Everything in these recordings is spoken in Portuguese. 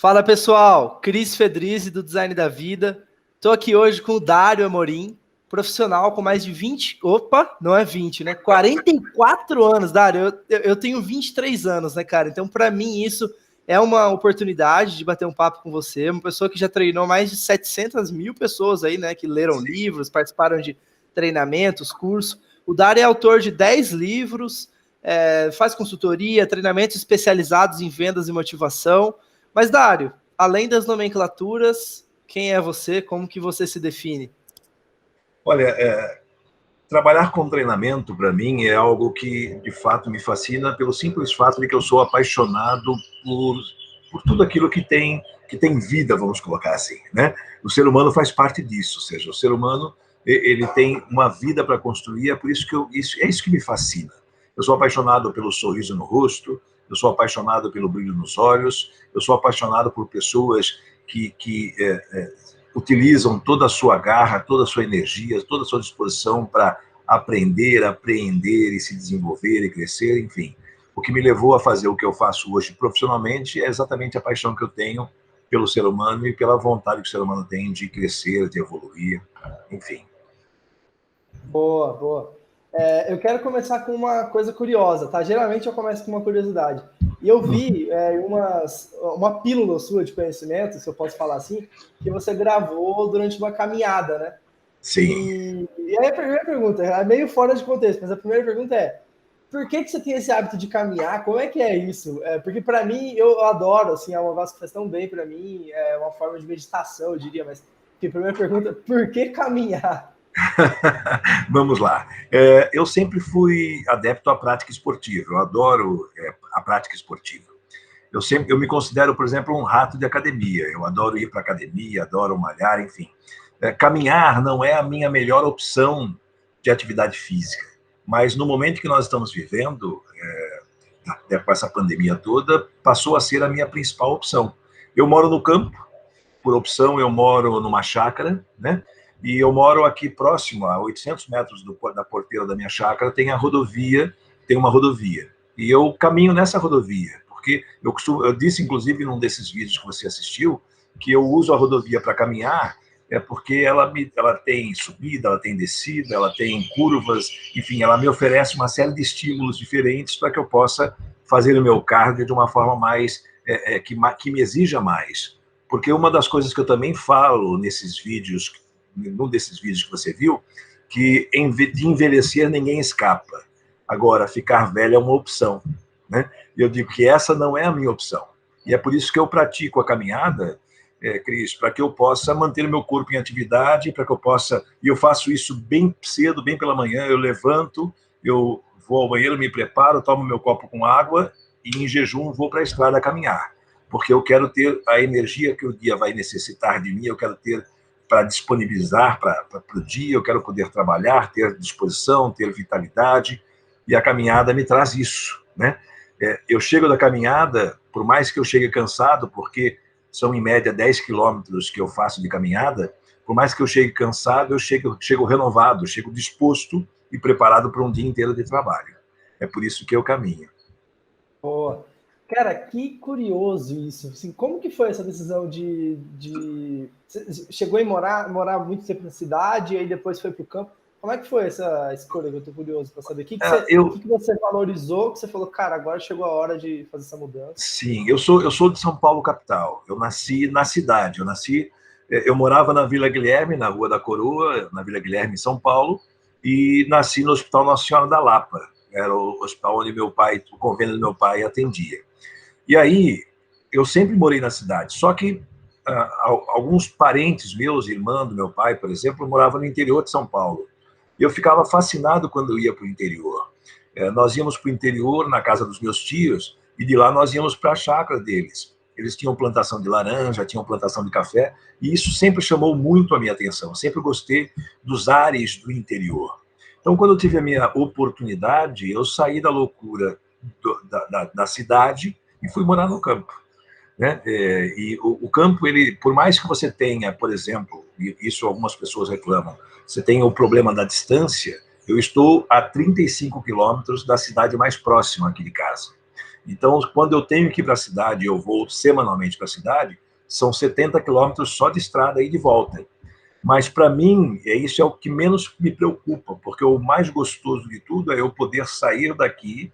Fala pessoal, Cris Fedrizzi do Design da Vida. Estou aqui hoje com o Dário Amorim, profissional com mais de 20, opa, não é 20, né? 44 anos, Dário. Eu tenho 23 anos, né, cara? Então, para mim, isso é uma oportunidade de bater um papo com você. Uma pessoa que já treinou mais de 700 mil pessoas aí, né? Que leram livros, participaram de treinamentos, cursos. O Dário é autor de 10 livros, faz consultoria, treinamentos especializados em vendas e motivação. Mas, Dário, além das nomenclaturas, quem é você? Como que você se define? Olha, trabalhar com treinamento, para mim, é algo que, de fato, me fascina pelo simples fato de que eu sou apaixonado por tudo aquilo que tem vida, vamos colocar assim, né? O ser humano faz parte disso, ou seja, o ser humano ele tem uma vida para construir, é por isso que é isso que me fascina. Eu sou apaixonado pelo sorriso no rosto, eu sou apaixonado pelo brilho nos olhos, eu sou apaixonado por pessoas que utilizam toda a sua garra, toda a sua energia, toda a sua disposição para aprender, apreender e se desenvolver e crescer, enfim. O que me levou a fazer o que eu faço hoje profissionalmente é exatamente a paixão que eu tenho pelo ser humano e pela vontade que o ser humano tem de crescer, de evoluir, enfim. Boa, boa. Eu quero começar com uma coisa curiosa, tá? Geralmente eu começo com uma curiosidade. E eu vi uma pílula sua de conhecimento, se eu posso falar assim, que você gravou durante uma caminhada, né? Sim. E aí a primeira pergunta, é meio fora de contexto, mas a primeira pergunta é: por que você tem esse hábito de caminhar? Como é que é isso? Porque para mim, eu adoro, assim, é um negócio que faz tão bem para mim, é uma forma de meditação, eu diria, mas a primeira pergunta, por que caminhar? Vamos lá. Eu sempre fui adepto à prática esportiva. Eu adoro a prática esportiva. Eu me considero, por exemplo, um rato de academia. Eu adoro ir para academia, adoro malhar, enfim. Caminhar não é a minha melhor opção de atividade física, mas no momento que nós estamos vivendo, com essa pandemia toda, passou a ser a minha principal opção. Eu moro no campo, por opção eu moro numa chácara, né? E eu moro aqui próximo, a 800 metros da porteira da minha chácara, tem uma rodovia. E eu caminho nessa rodovia, porque eu disse, inclusive, num desses vídeos que você assistiu, que eu uso a rodovia para caminhar, porque ela tem subida, ela tem descida, ela tem curvas, enfim, ela me oferece uma série de estímulos diferentes para que eu possa fazer o meu cardio de uma forma mais, que me exija mais. Porque uma das coisas que eu também falo nesses vídeos, num desses vídeos que você viu, que de envelhecer ninguém escapa. Agora, ficar velho é uma opção, né? E eu digo que essa não é a minha opção. E é por isso que eu pratico a caminhada, Cris, para que eu possa manter o meu corpo em atividade, para que eu possa... E eu faço isso bem cedo, bem pela manhã, eu levanto, eu vou ao banheiro, me preparo, tomo meu copo com água e em jejum vou para a estrada caminhar, porque eu quero ter a energia que o dia vai necessitar de mim, eu quero ter para disponibilizar para o dia, eu quero poder trabalhar, ter disposição, ter vitalidade, e a caminhada me traz isso, né? Eu chego da caminhada, por mais que eu chegue cansado, porque são em média 10 quilômetros que eu faço de caminhada, por mais que eu chegue cansado, eu chego renovado, eu chego disposto e preparado para um dia inteiro de trabalho. É por isso que eu caminho. Boa. Cara, que curioso isso. Assim, como que foi essa decisão Você chegou a morar muito tempo na cidade e aí depois foi para o campo? Como é que foi essa escolha? Eu estou curioso para saber. O que você valorizou, que você falou, cara, agora chegou a hora de fazer essa mudança? Sim, eu sou de São Paulo, capital. Eu nasci na cidade. Eu morava na Vila Guilherme, na Rua da Coroa, na Vila Guilherme, em São Paulo, e nasci no Hospital Nossa Senhora da Lapa. Era o hospital onde o convênio do meu pai atendia. E aí, eu sempre morei na cidade, só que alguns parentes meus, irmã do meu pai, por exemplo, moravam no interior de São Paulo. E eu ficava fascinado quando eu ia para o interior. Nós íamos para o interior, na casa dos meus tios, e de lá nós íamos para a chácara deles. Eles tinham plantação de laranja, tinham plantação de café, e isso sempre chamou muito a minha atenção. Eu sempre gostei dos ares do interior. Então, quando eu tive a minha oportunidade, eu saí da loucura da cidade e fui morar no campo, né? E o campo, ele, por mais que você tenha, por exemplo, e isso algumas pessoas reclamam, você tem o problema da distância. Eu estou a 35 quilômetros da cidade mais próxima aqui de casa. Então, quando eu tenho que ir para a cidade, eu vou semanalmente para a cidade, são 70 quilômetros só de estrada e de volta. Mas, para mim, isso é o que menos me preocupa, porque o mais gostoso de tudo é eu poder sair daqui,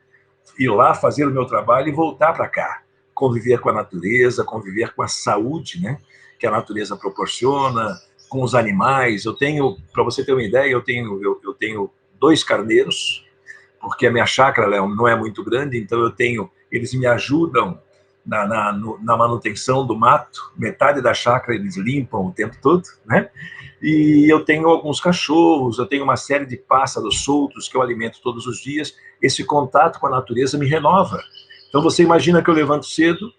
ir lá fazer o meu trabalho e voltar para cá. Conviver com a natureza, conviver com a saúde, né, que a natureza proporciona, com os animais. Eu tenho, para você ter uma ideia, eu tenho 2 carneiros, porque a minha chácara não é muito grande, então eles me ajudam na manutenção do mato, metade da chácara eles limpam o tempo todo, né? E eu tenho alguns cachorros, eu tenho uma série de pássaros soltos que eu alimento todos os dias. Esse contato com a natureza me renova. Então você imagina que eu levanto cedo,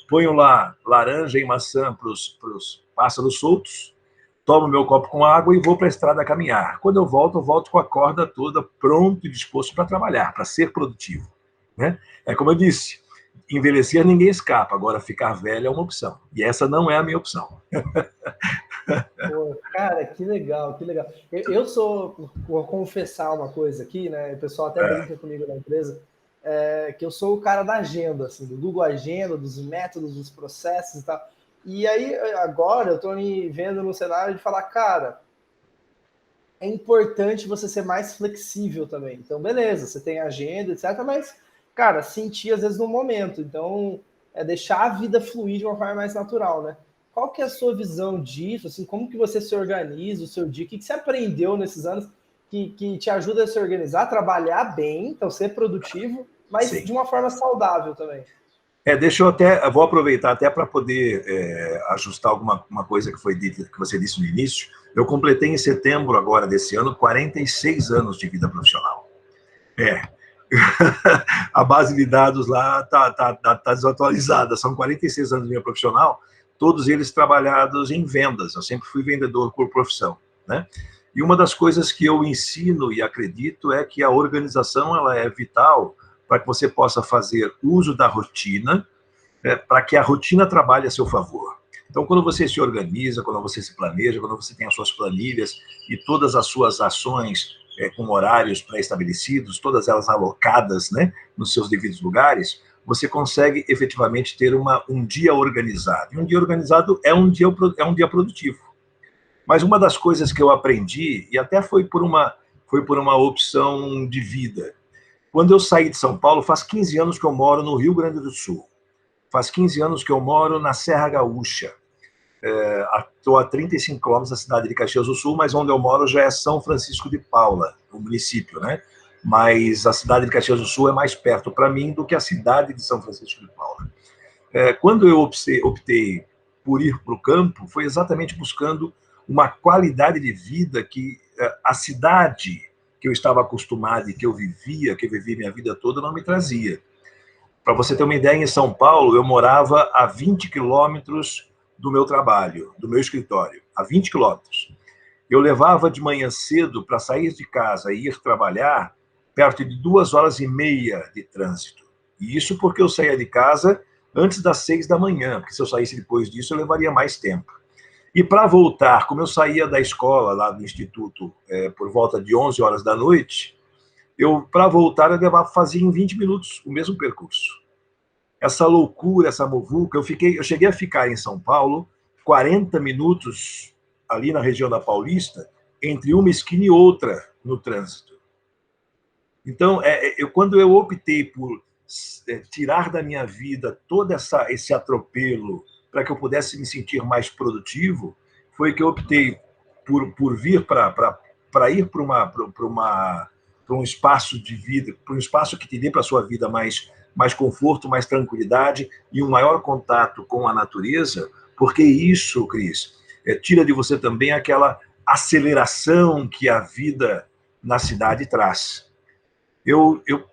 ponho lá laranja e maçã para os pássaros soltos, tomo meu copo com água e vou para a estrada caminhar. Quando eu volto com a corda toda pronto e disposto para trabalhar, para ser produtivo, né? É como eu disse, envelhecer ninguém escapa, agora ficar velho é uma opção. E essa não é a minha opção. Pô, cara, que legal, que legal. Eu sou, vou confessar uma coisa aqui, né? O pessoal até brinca comigo na empresa, que eu sou o cara da agenda, assim, do Google Agenda, dos métodos, dos processos e tal. E aí, agora, eu estou me vendo no cenário de falar, cara, é importante você ser mais flexível também. Então, beleza, você tem agenda, etc., mas, cara, sentir às vezes no momento. Então, é deixar a vida fluir de uma forma mais natural, né? Qual que é a sua visão disso? Assim, como que você se organiza o seu dia? O que você aprendeu nesses anos que te ajuda a se organizar, trabalhar bem, então ser produtivo, mas Sim. de uma forma saudável também? Deixa eu vou aproveitar até para poder ajustar uma coisa que foi dita, que você disse no início. Eu completei em setembro agora desse ano 46 anos de vida profissional. A base de dados lá tá desatualizada. São 46 anos de vida profissional, todos eles trabalhados em vendas. Eu sempre fui vendedor por profissão, né? E uma das coisas que eu ensino e acredito é que a organização ela é vital para que você possa fazer uso da rotina, para que a rotina trabalhe a seu favor. Então, quando você se organiza, quando você se planeja, quando você tem as suas planilhas e todas as suas ações com horários pré-estabelecidos, todas elas alocadas, né, nos seus devidos lugares, você consegue efetivamente ter um dia organizado. E um dia organizado é um dia produtivo. Mas uma das coisas que eu aprendi, e até foi por uma opção de vida, quando eu saí de São Paulo, faz 15 anos que eu moro no Rio Grande do Sul. Faz 15 anos que eu moro na Serra Gaúcha. Estou a 35 quilômetros da cidade de Caxias do Sul, mas onde eu moro já é São Francisco de Paula, o município, né? Mas a cidade de Caxias do Sul é mais perto para mim do que a cidade de São Francisco de Paula. Quando eu optei por ir para o campo, foi exatamente buscando uma qualidade de vida que a cidade que eu estava acostumado e que eu vivi minha vida toda, não me trazia. Para você ter uma ideia, em São Paulo, eu morava a 20 quilômetros do meu trabalho, do meu escritório, a 20 quilômetros. Eu levava de manhã cedo para sair de casa e ir trabalhar perto de 2 horas e meia de trânsito. E isso porque eu saía de casa antes das 6 da manhã, porque se eu saísse depois disso, eu levaria mais tempo. E para voltar, como eu saía da escola, lá do instituto, por volta de 11 horas da noite, para voltar, eu fazia em 20 minutos o mesmo percurso. Essa loucura, essa muvuca, eu cheguei a ficar em São Paulo 40 minutos ali na região da Paulista, entre uma esquina e outra no trânsito. Então, quando eu optei por tirar da minha vida todo esse atropelo para que eu pudesse me sentir mais produtivo, foi que eu optei por vir para ir para um espaço de vida, para um espaço que te dê para a sua vida mais conforto, mais tranquilidade e um maior contato com a natureza, porque isso, Cris, tira de você também aquela aceleração que a vida na cidade traz.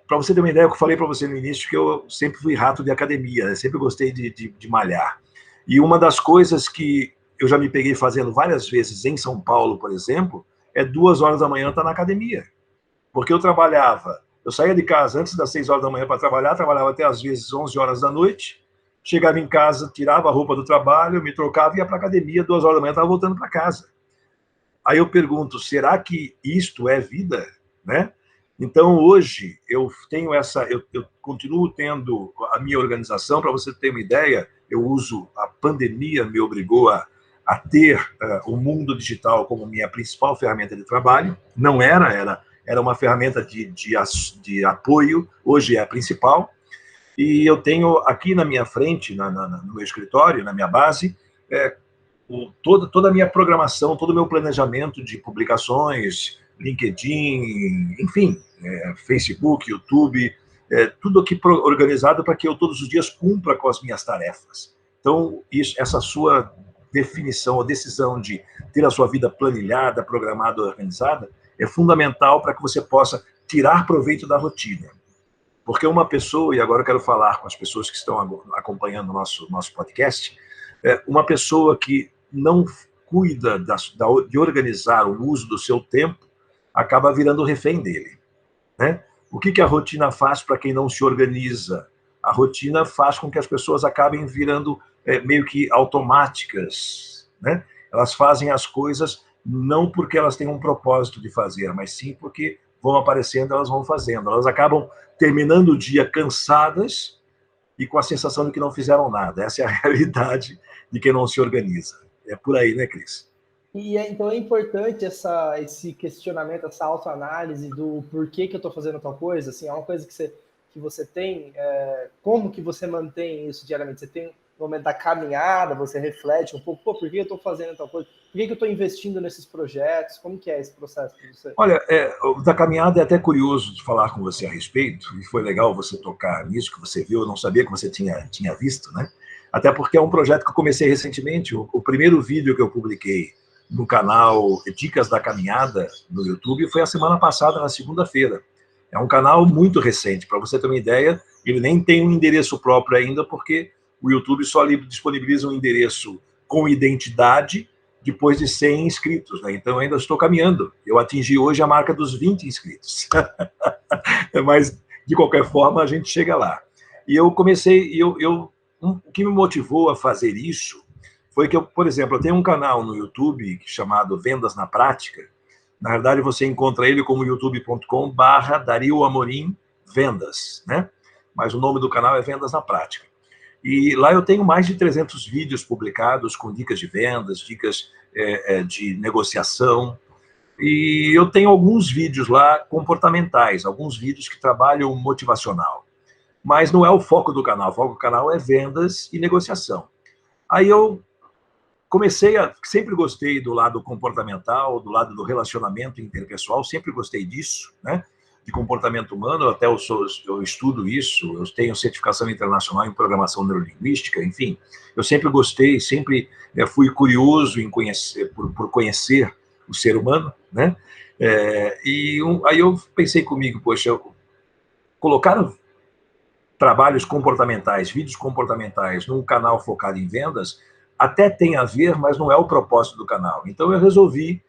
Para você ter uma ideia, eu falei para você no início que eu sempre fui rato de academia, né? Sempre gostei de malhar. E uma das coisas que eu já me peguei fazendo várias vezes em São Paulo, por exemplo, 2 horas da manhã estar na academia. Porque eu saía de casa antes das 6 horas da manhã para trabalhava até às vezes 11 horas da noite, chegava em casa, tirava a roupa do trabalho, me trocava e ia para a academia, 2 horas da manhã estava voltando para casa. Aí eu pergunto, será que isto é vida? Né? Então, hoje, eu tenho continuo tendo a minha organização. Para você ter uma ideia, a pandemia me obrigou a ter o mundo digital como minha principal ferramenta de trabalho. Não era uma ferramenta de apoio, hoje é a principal. E eu tenho aqui na minha frente, no meu escritório, na minha base, toda a minha programação, todo o meu planejamento de publicações, LinkedIn, enfim, Facebook, YouTube, tudo aqui organizado para que eu todos os dias cumpra com as minhas tarefas. Então, essa sua definição, ou decisão de ter a sua vida planilhada, programada, organizada, é fundamental para que você possa tirar proveito da rotina. Porque uma pessoa, e agora eu quero falar com as pessoas que estão acompanhando o nosso podcast, uma pessoa que não cuida de organizar o uso do seu tempo, acaba virando refém dele, né? O que a rotina faz para quem não se organiza? A rotina faz com que as pessoas acabem virando meio que automáticas, né? Elas fazem as coisas não porque elas têm um propósito de fazer, mas sim porque vão aparecendo, elas vão fazendo. Elas acabam terminando o dia cansadas e com a sensação de que não fizeram nada. Essa é a realidade de quem não se organiza. É por aí, né, Cris? Então é importante esse questionamento, essa autoanálise do porquê que eu estou fazendo tal coisa. Assim, é uma coisa que você tem, como que você mantém isso diariamente? Você tem no momento da caminhada, você reflete um pouco, por que eu estou fazendo tal coisa? Por que eu estou investindo nesses projetos? Como que é esse processo para você? Olha, da caminhada é até curioso de falar com você a respeito, e foi legal você tocar nisso, que você viu, eu não sabia que você tinha visto, né? Até porque é um projeto que eu comecei recentemente. O primeiro vídeo que eu publiquei no canal Dicas da Caminhada, no YouTube, foi a semana passada, na segunda-feira. É um canal muito recente, para você ter uma ideia, ele nem tem um endereço próprio ainda, porque o YouTube só disponibiliza um endereço com identidade depois de 100 inscritos, né? Então eu ainda estou caminhando. Eu atingi hoje a marca dos 20 inscritos. Mas, de qualquer forma, a gente chega lá. E eu comecei, o que me motivou a fazer isso foi que por exemplo, eu tenho um canal no YouTube chamado Vendas na Prática. Na verdade, você encontra ele como youtube.com/Dario Amorim Vendas, né? Mas o nome do canal é Vendas na Prática. E lá eu tenho mais de 300 vídeos publicados com dicas de vendas, dicas de negociação. E eu tenho alguns vídeos lá comportamentais, alguns vídeos que trabalham motivacional. Mas não é o foco do canal. O foco do canal é vendas e negociação. Aí eu sempre gostei do lado comportamental, do lado do relacionamento interpessoal, sempre gostei disso, né? De comportamento humano, eu estudo isso, eu tenho certificação internacional em programação neurolinguística, enfim, eu sempre gostei, sempre fui curioso por conhecer o ser humano, né? Aí eu pensei comigo, poxa, colocar trabalhos comportamentais, vídeos comportamentais num canal focado em vendas, até tem a ver, mas não é o propósito do canal. Então eu resolvi,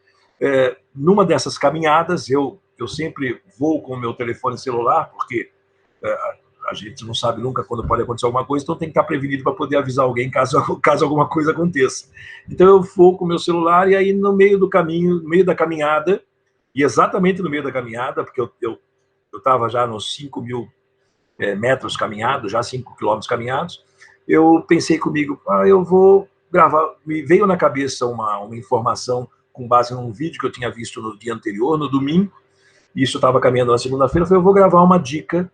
numa dessas caminhadas, eu sempre vou com o meu telefone celular, porque a gente não sabe nunca quando pode acontecer alguma coisa, então tem que estar prevenido para poder avisar alguém caso alguma coisa aconteça. Então eu vou com o meu celular e aí no meio do caminho, no meio da caminhada, e exatamente no meio da caminhada, porque eu estava já nos 5.000 metros caminhados, já 5 quilômetros caminhados, eu pensei comigo, eu vou gravar. Me veio na cabeça uma informação com base num vídeo que eu tinha visto no dia anterior, no domingo. Isso estava caminhando na segunda-feira. Eu falei, eu vou gravar uma dica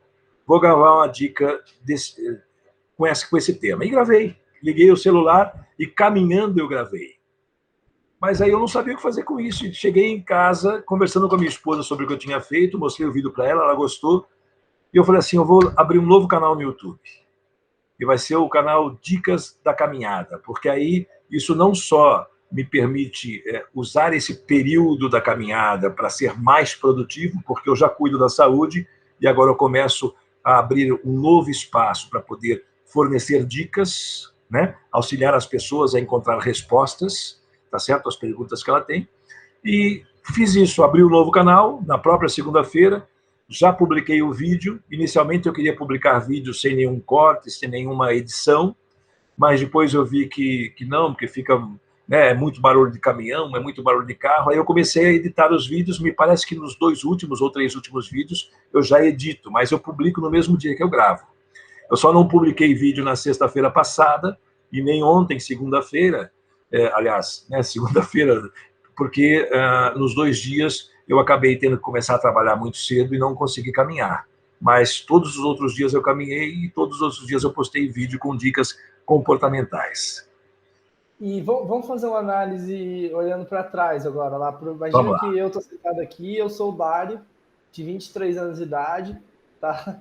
com esse tema. E gravei. Liguei o celular e caminhando eu gravei. Mas aí eu não sabia o que fazer com isso. Cheguei em casa, conversando com a minha esposa sobre o que eu tinha feito, mostrei o vídeo para ela, ela gostou. E eu falei assim, eu vou abrir um novo canal no YouTube. E vai ser o canal Dicas da Caminhada, porque aí isso não só me permite usar esse período da caminhada para ser mais produtivo, porque eu já cuido da saúde e agora eu começo a abrir um novo espaço para poder fornecer dicas, né? Auxiliar as pessoas a encontrar respostas, tá certo? As perguntas que ela tem. E fiz isso, abri um novo canal na própria segunda-feira. Já publiquei o vídeo. Inicialmente eu queria publicar vídeo sem nenhum corte, sem nenhuma edição, mas depois eu vi que não, porque fica né? É muito barulho de caminhão, é muito barulho de carro. Aí eu comecei a editar os vídeos, me parece que nos 2 últimos ou 3 últimos vídeos eu já edito, mas eu publico no mesmo dia que eu gravo. Eu só não publiquei vídeo na sexta-feira passada e nem ontem, segunda-feira, aliás, né, segunda-feira, porque nos 2 dias eu acabei tendo que começar a trabalhar muito cedo e não consegui caminhar. Mas todos os outros dias eu caminhei e todos os outros dias eu postei vídeo com dicas comportamentais. E vamos fazer uma análise olhando para trás agora. Vamos Imagina lá. que eu estou sentado aqui, eu sou o Dário, de 23 anos de idade, tá?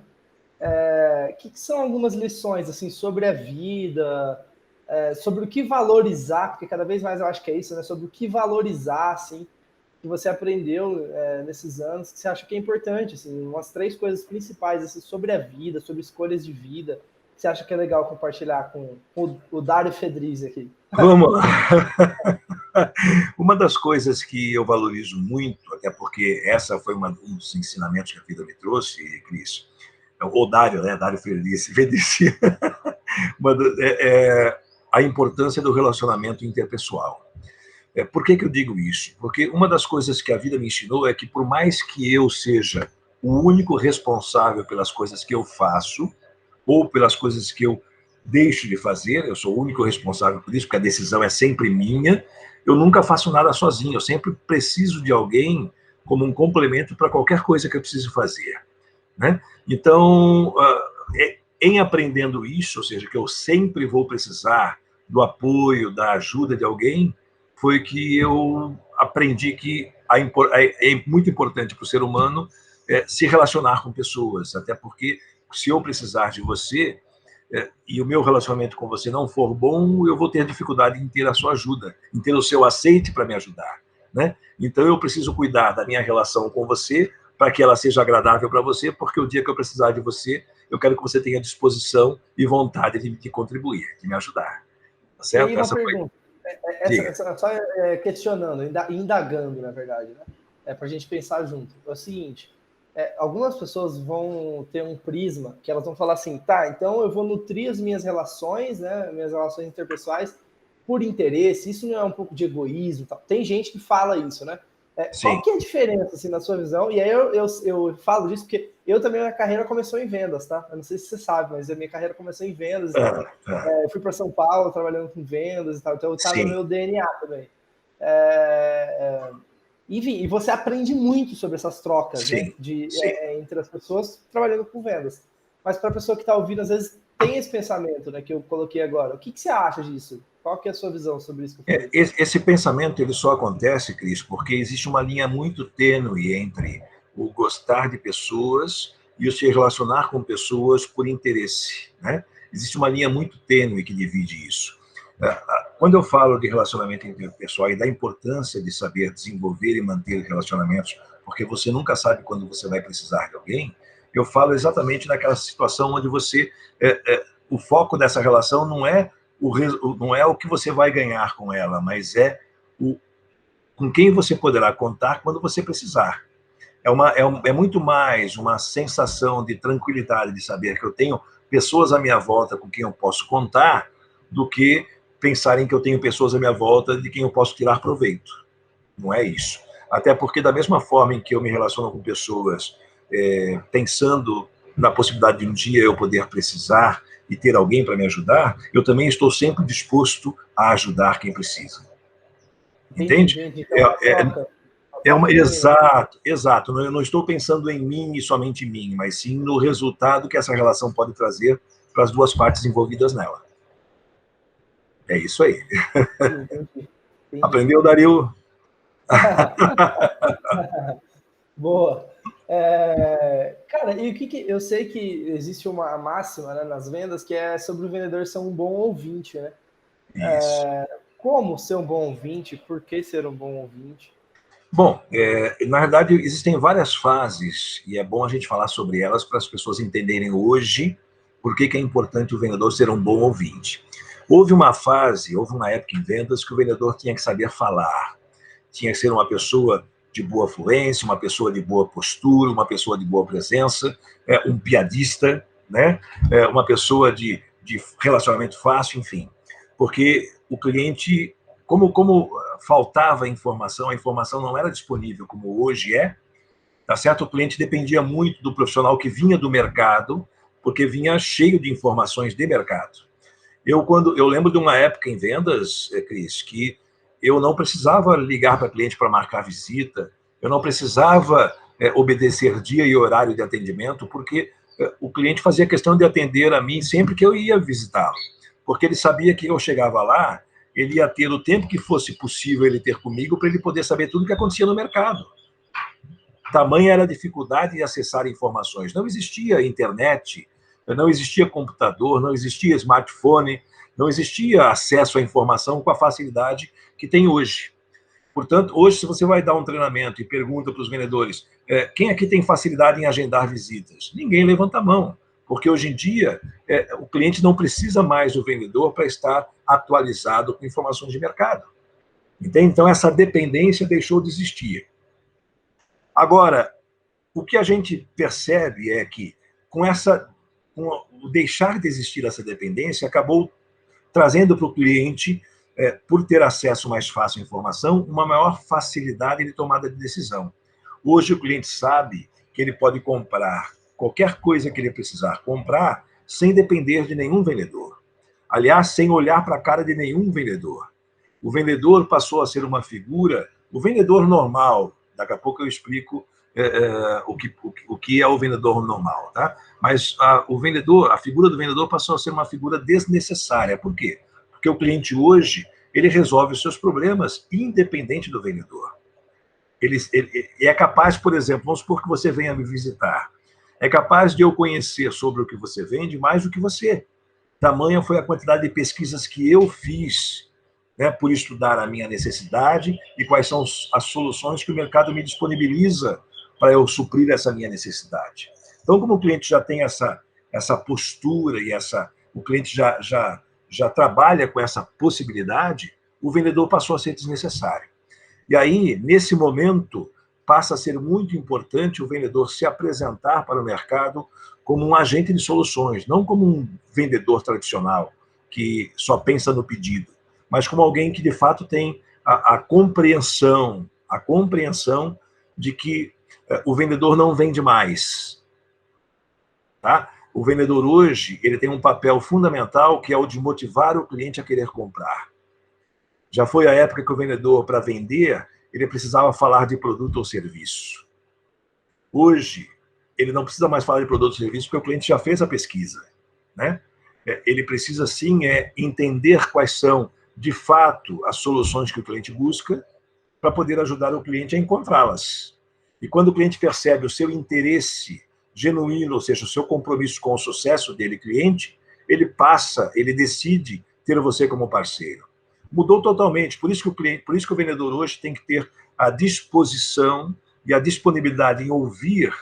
Que são algumas lições assim sobre a vida, sobre o que valorizar, porque cada vez mais eu acho que é isso, né? Sobre o que valorizar, assim, que você aprendeu nesses anos, que você acha que é importante, assim, umas 3 coisas principais assim, sobre a vida, sobre escolhas de vida, que você acha que é legal compartilhar com o Dário Fedrizi aqui. Vamos lá. Uma das coisas que eu valorizo muito, até porque essa foi um dos ensinamentos que a vida me trouxe, Cris, o Dário, né? Dário Felice, a importância do relacionamento interpessoal. Por que eu digo isso? Porque uma das coisas que a vida me ensinou é que, por mais que eu seja o único responsável pelas coisas que eu faço, ou pelas coisas que eu deixo de fazer, eu sou o único responsável por isso, porque a decisão é sempre minha, eu nunca faço nada sozinho, eu sempre preciso de alguém como um complemento para qualquer coisa que eu preciso fazer, né? Então, em aprendendo isso, ou seja, que eu sempre vou precisar do apoio, da ajuda de alguém, foi que eu aprendi que é muito importante para o ser humano se relacionar com pessoas, até porque se eu precisar de você e o meu relacionamento com você não for bom, eu vou ter dificuldade em ter a sua ajuda, em ter o seu aceite para me ajudar, né? Então eu preciso cuidar da minha relação com você para que ela seja agradável para você, porque o dia que eu precisar de você, eu quero que você tenha disposição e vontade de contribuir, de me ajudar. Tá E aí certo? uma Essa foi... pergunta, Diga. só questionando, indagando, na verdade, né? Para a gente pensar junto. É o seguinte, algumas pessoas vão ter um prisma que elas vão falar assim, tá, então eu vou nutrir as minhas relações, né, minhas relações interpessoais por interesse, isso não é um pouco de egoísmo? Tal. Tem gente que fala isso, né? Qual Sim. que é a diferença, assim, na sua visão? E aí eu falo disso porque eu também, minha carreira começou em vendas, tá? Eu não sei se você sabe, mas a minha carreira começou em vendas e tal. Eu fui para São Paulo trabalhando com vendas e tal, então tá no Sim. meu DNA também. Enfim, e você aprende muito sobre essas trocas, Sim. né, entre as pessoas trabalhando com vendas. Mas para a pessoa que está ouvindo, às vezes tem esse pensamento, né, que eu coloquei agora. O que você acha disso? Qual que é a sua visão sobre isso que eu falei? Esse pensamento ele só acontece, Cris, porque existe uma linha muito tênue entre o gostar de pessoas e o se relacionar com pessoas por interesse, né? Existe uma linha muito tênue que divide isso. Quando eu falo de relacionamento interpessoal e da importância de saber desenvolver e manter relacionamentos, porque você nunca sabe quando você vai precisar de alguém, eu falo exatamente naquela situação onde você... o foco dessa relação não é o que você vai ganhar com ela, mas com quem você poderá contar quando você precisar. É muito mais uma sensação de tranquilidade, de saber que eu tenho pessoas à minha volta com quem eu posso contar, do que pensar em que eu tenho pessoas à minha volta de quem eu posso tirar proveito. Não é isso. Até porque, da mesma forma em que eu me relaciono com pessoas pensando na possibilidade de um dia eu poder precisar e ter alguém para me ajudar, eu também estou sempre disposto a ajudar quem precisa. Entende? Entendi. Então, a troca genuína. Exato, exato. Eu não estou pensando em mim e somente em mim, mas sim no resultado que essa relação pode trazer para as duas partes envolvidas nela. É isso aí. Entendi. Aprendeu, Dario? Boa. Cara, e eu sei que existe uma máxima, né, nas vendas que é sobre o vendedor ser um bom ouvinte, né? Isso. Como ser um bom ouvinte? Por que ser um bom ouvinte? Bom, na verdade, existem várias fases, e é bom a gente falar sobre elas para as pessoas entenderem hoje por que é importante o vendedor ser um bom ouvinte. Houve uma época em vendas que o vendedor tinha que saber falar, tinha que ser uma pessoa de boa fluência, uma pessoa de boa postura, uma pessoa de boa presença, um piadista, né? Uma pessoa de relacionamento fácil, enfim. Porque o cliente como faltava informação, a informação não era disponível como hoje é, tá certo? O cliente dependia muito do profissional que vinha do mercado, porque vinha cheio de informações de mercado. Eu lembro de uma época em vendas, Cris, que eu não precisava ligar para cliente para marcar visita, eu não precisava obedecer dia e horário de atendimento, porque o cliente fazia questão de atender a mim sempre que eu ia visitá-lo, porque ele sabia que eu chegava lá, ele ia ter o tempo que fosse possível ele ter comigo para ele poder saber tudo o que acontecia no mercado. Tamanha era a dificuldade de acessar informações. Não existia internet, não existia computador, não existia smartphone, não existia acesso à informação com a facilidade que tem hoje. Portanto, hoje, se você vai dar um treinamento e pergunta para os vendedores quem aqui tem facilidade em agendar visitas? Ninguém levanta a mão, porque hoje em dia o cliente não precisa mais do vendedor para estar atualizado com informações de mercado. Entende? Então, essa dependência deixou de existir. Agora, o que a gente percebe é que, com o deixar de existir essa dependência, acabou trazendo para o cliente, por ter acesso mais fácil à informação, uma maior facilidade de tomada de decisão. Hoje, o cliente sabe que ele pode comprar qualquer coisa que ele precisar comprar sem depender de nenhum vendedor. Aliás, sem olhar para a cara de nenhum vendedor. O vendedor passou a ser uma figura, o vendedor normal, daqui a pouco eu explico o que é o vendedor normal, tá? Mas a figura do vendedor passou a ser uma figura desnecessária. Por quê? Porque o cliente hoje, ele resolve os seus problemas independente do vendedor. Ele é capaz, por exemplo, vamos supor que você venha me visitar, é capaz de eu conhecer sobre o que você vende mais do que você. Tamanha foi a quantidade de pesquisas que eu fiz, né, por estudar a minha necessidade e quais são as soluções que o mercado me disponibiliza para eu suprir essa minha necessidade. Então, como o cliente já tem essa postura e o cliente já trabalha com essa possibilidade, o vendedor passou a ser desnecessário. E aí, nesse momento, passa a ser muito importante o vendedor se apresentar para o mercado como um agente de soluções, não como um vendedor tradicional, que só pensa no pedido, mas como alguém que, de fato, tem a compreensão de que o vendedor não vende mais. Tá? O vendedor hoje, ele tem um papel fundamental, que é o de motivar o cliente a querer comprar. Já foi a época que o vendedor, para vender, ele precisava falar de produto ou serviço. Hoje, ele não precisa mais falar de produto ou serviço, porque o cliente já fez a pesquisa, né? Ele precisa, sim, entender quais são, de fato, as soluções que o cliente busca, para poder ajudar o cliente a encontrá-las. E quando o cliente percebe o seu interesse genuíno, ou seja, o seu compromisso com o sucesso dele, cliente, ele decide ter você como parceiro. Mudou totalmente, por isso que o vendedor hoje tem que ter a disposição e a disponibilidade em ouvir,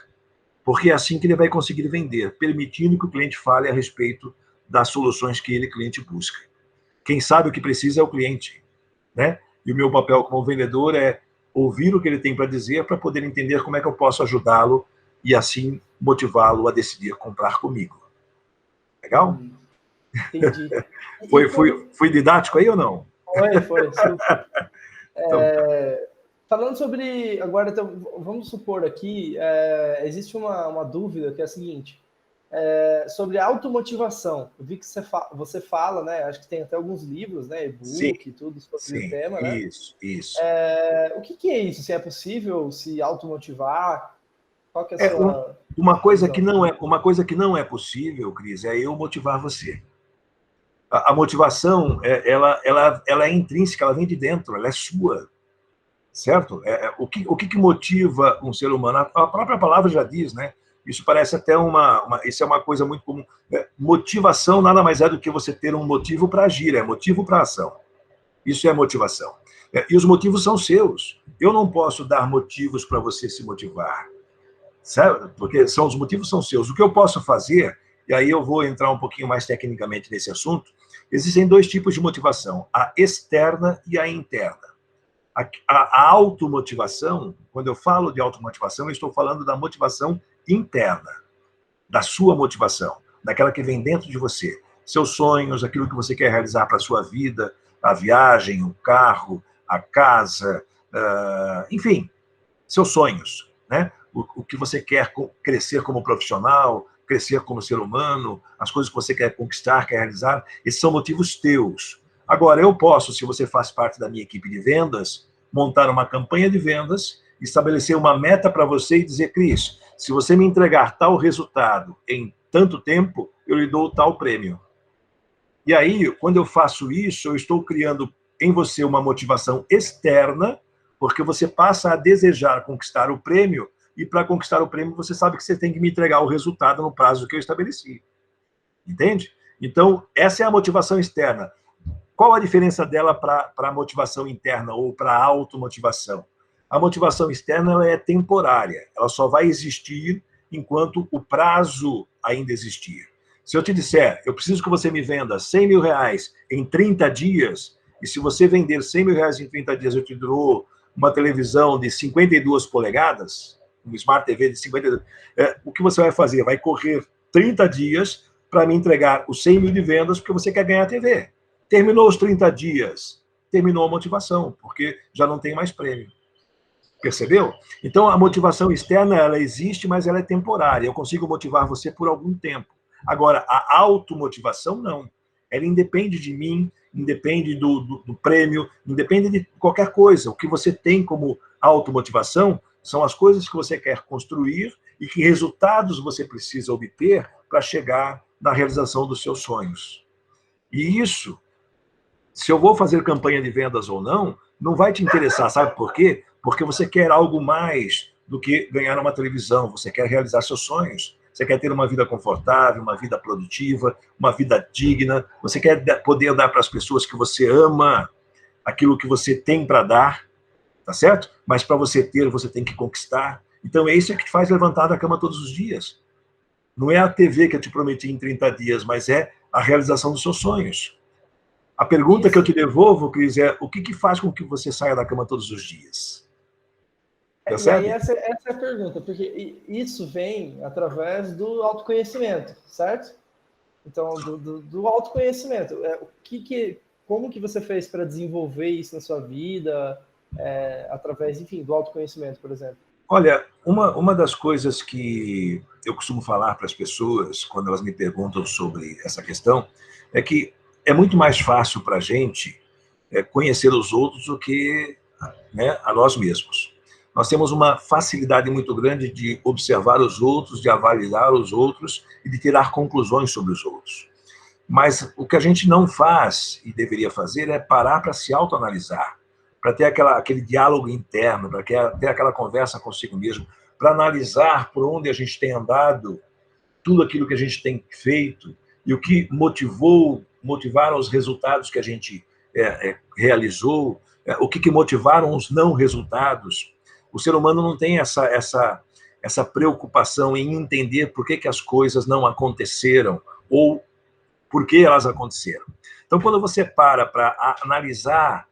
porque é assim que ele vai conseguir vender, permitindo que o cliente fale a respeito das soluções que ele, cliente, busca. Quem sabe o que precisa é o cliente, né? E o meu papel como vendedor é ouvir o que ele tem para dizer para poder entender como é que eu posso ajudá-lo e assim motivá-lo a decidir comprar comigo. Legal? Entendi. Fui didático aí ou não? Foi. Falando sobre, agora, então, vamos supor aqui, existe uma dúvida que é a seguinte, sobre automotivação. Eu vi que você fala, né? Acho que tem até alguns livros, né? E-book e tudo sobre o tema, né? Isso. O que é isso? Se é possível se automotivar? Qual que é a sua uma coisa que não é possível, Cris, é eu motivar você. A motivação, ela é intrínseca, ela vem de dentro, ela é sua, certo? O que motiva um ser humano? A própria palavra já diz, né? Isso parece até isso é uma coisa muito comum. Motivação nada mais é do que você ter um motivo para agir, é motivo para ação. Isso é motivação. E os motivos são seus. Eu não posso dar motivos para você se motivar, certo? Porque os motivos são seus. O que eu posso fazer, e aí eu vou entrar um pouquinho mais tecnicamente nesse assunto, existem dois tipos de motivação, a externa e a interna. A automotivação, quando eu falo de automotivação, eu estou falando da motivação interna, da sua motivação, daquela que vem dentro de você. Seus sonhos, aquilo que você quer realizar para a sua vida, a viagem, o carro, a casa, enfim, seus sonhos, né? O que você quer crescer como profissional, crescer como ser humano, as coisas que você quer conquistar, quer realizar, esses são motivos teus. Agora, eu posso, se você faz parte da minha equipe de vendas, montar uma campanha de vendas, estabelecer uma meta para você e dizer, Cris, se você me entregar tal resultado em tanto tempo, eu lhe dou tal prêmio. E aí, quando eu faço isso, eu estou criando em você uma motivação externa, porque você passa a desejar conquistar o prêmio, e para conquistar o prêmio, você sabe que você tem que me entregar o resultado no prazo que eu estabeleci. Entende? Então, essa é a motivação externa. Qual a diferença dela para a motivação interna ou para a automotivação? A motivação externa ela é temporária, ela só vai existir enquanto o prazo ainda existir. Se eu te disser, eu preciso que você me venda 100 mil reais em 30 dias, e se você vender 100 mil reais em 30 dias, eu te dou uma televisão de 52 polegadas, uma Smart TV de 52, o que você vai fazer? Vai correr 30 dias para me entregar os 100 mil de vendas, porque você quer ganhar a TV. Terminou os 30 dias, terminou a motivação, porque já não tem mais prêmio. Percebeu? Então, a motivação externa, ela existe, mas ela é temporária. Eu consigo motivar você por algum tempo. Agora, a automotivação, não. Ela independe de mim, independe do prêmio, independe de qualquer coisa. O que você tem como automotivação são as coisas que você quer construir e que resultados você precisa obter para chegar na realização dos seus sonhos. E isso, se eu vou fazer campanha de vendas ou não, não vai te interessar, sabe por quê? Porque você quer algo mais do que ganhar uma televisão, você quer realizar seus sonhos, você quer ter uma vida confortável, uma vida produtiva, uma vida digna, você quer poder dar para as pessoas que você ama aquilo que você tem para dar, tá certo? Mas para você ter, você tem que conquistar. Então é isso que te faz levantar da cama todos os dias. Não é a TV que eu te prometi em 30 dias, mas é a realização dos seus sonhos. A pergunta que eu te devolvo, Cris, é o que faz com que você saia da cama todos os dias? E aí essa é a pergunta, porque isso vem através do autoconhecimento, certo? Então, do autoconhecimento. Como que você fez para desenvolver isso na sua vida, através, enfim, do autoconhecimento, por exemplo? Olha, uma das coisas que eu costumo falar para as pessoas, quando elas me perguntam sobre essa questão, é que é muito mais fácil para a gente conhecer os outros do que, né, a nós mesmos. Nós temos uma facilidade muito grande de observar os outros, de avaliar os outros e de tirar conclusões sobre os outros. Mas o que a gente não faz e deveria fazer é parar para se autoanalisar, para ter aquele diálogo interno, para ter aquela conversa consigo mesmo, para analisar por onde a gente tem andado, tudo aquilo que a gente tem feito e o que motivaram os resultados que a gente realizou, o que motivaram os não resultados. O ser humano não tem essa preocupação em entender por que as coisas não aconteceram ou por que elas aconteceram. Então, quando você para analisar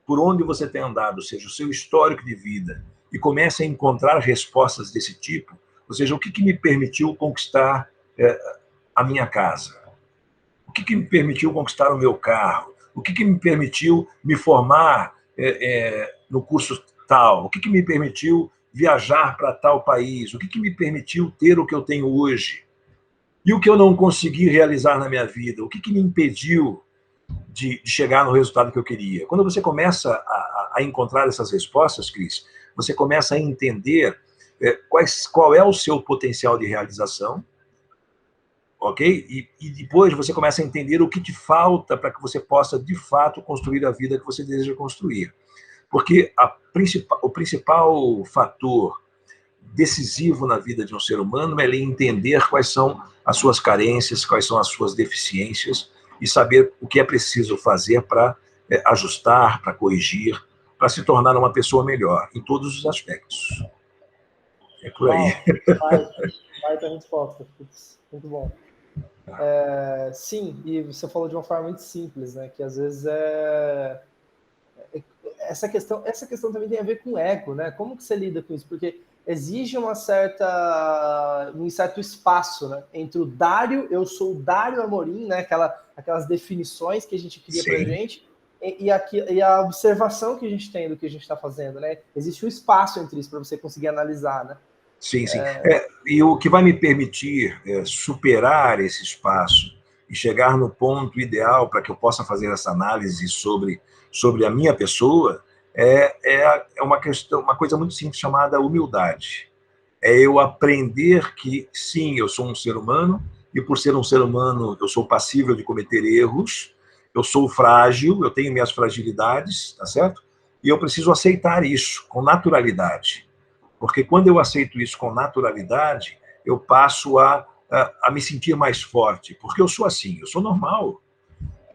por onde você tem andado, ou seja, o seu histórico de vida, e começa a encontrar respostas desse tipo, ou seja, o que me permitiu conquistar a minha casa? O que me permitiu conquistar o meu carro? O que me permitiu me formar no curso tal? O que me permitiu viajar para tal país? O que me permitiu ter o que eu tenho hoje? E o que eu não consegui realizar na minha vida? O que me impediu de chegar no resultado que eu queria? Quando você começa a encontrar essas respostas, Cris, você começa a entender qual é o seu potencial de realização, ok? E depois você começa a entender o que te falta para que você possa, de fato, construir a vida que você deseja construir. Porque o principal fator decisivo na vida de um ser humano é ele entender quais são as suas carências, quais são as suas deficiências e saber o que é preciso fazer para ajustar, para corrigir, para se tornar uma pessoa melhor em todos os aspectos. É por aí. Vai ter resposta. Muito bom. Sim, e você falou de uma forma muito simples, né? Que às vezes essa questão também tem a ver com ego, né? Como que você lida com isso? Porque exige um certo espaço, né? Entre o Dário, eu sou o Dário Amorim, né? Aquelas definições que a gente cria pra gente, e a observação que a gente tem do que a gente está fazendo, né? Existe um espaço entre isso para você conseguir analisar, né? Sim, sim. E o que vai me permitir superar esse espaço e chegar no ponto ideal para que eu possa fazer essa análise sobre a minha pessoa é uma questão, uma coisa muito simples chamada humildade. É eu aprender que, sim, eu sou um ser humano, e por ser um ser humano, eu sou passível de cometer erros, eu sou frágil, eu tenho minhas fragilidades, tá certo? E eu preciso aceitar isso com naturalidade. Porque quando eu aceito isso com naturalidade, eu passo a me sentir mais forte. Porque eu sou assim, eu sou normal.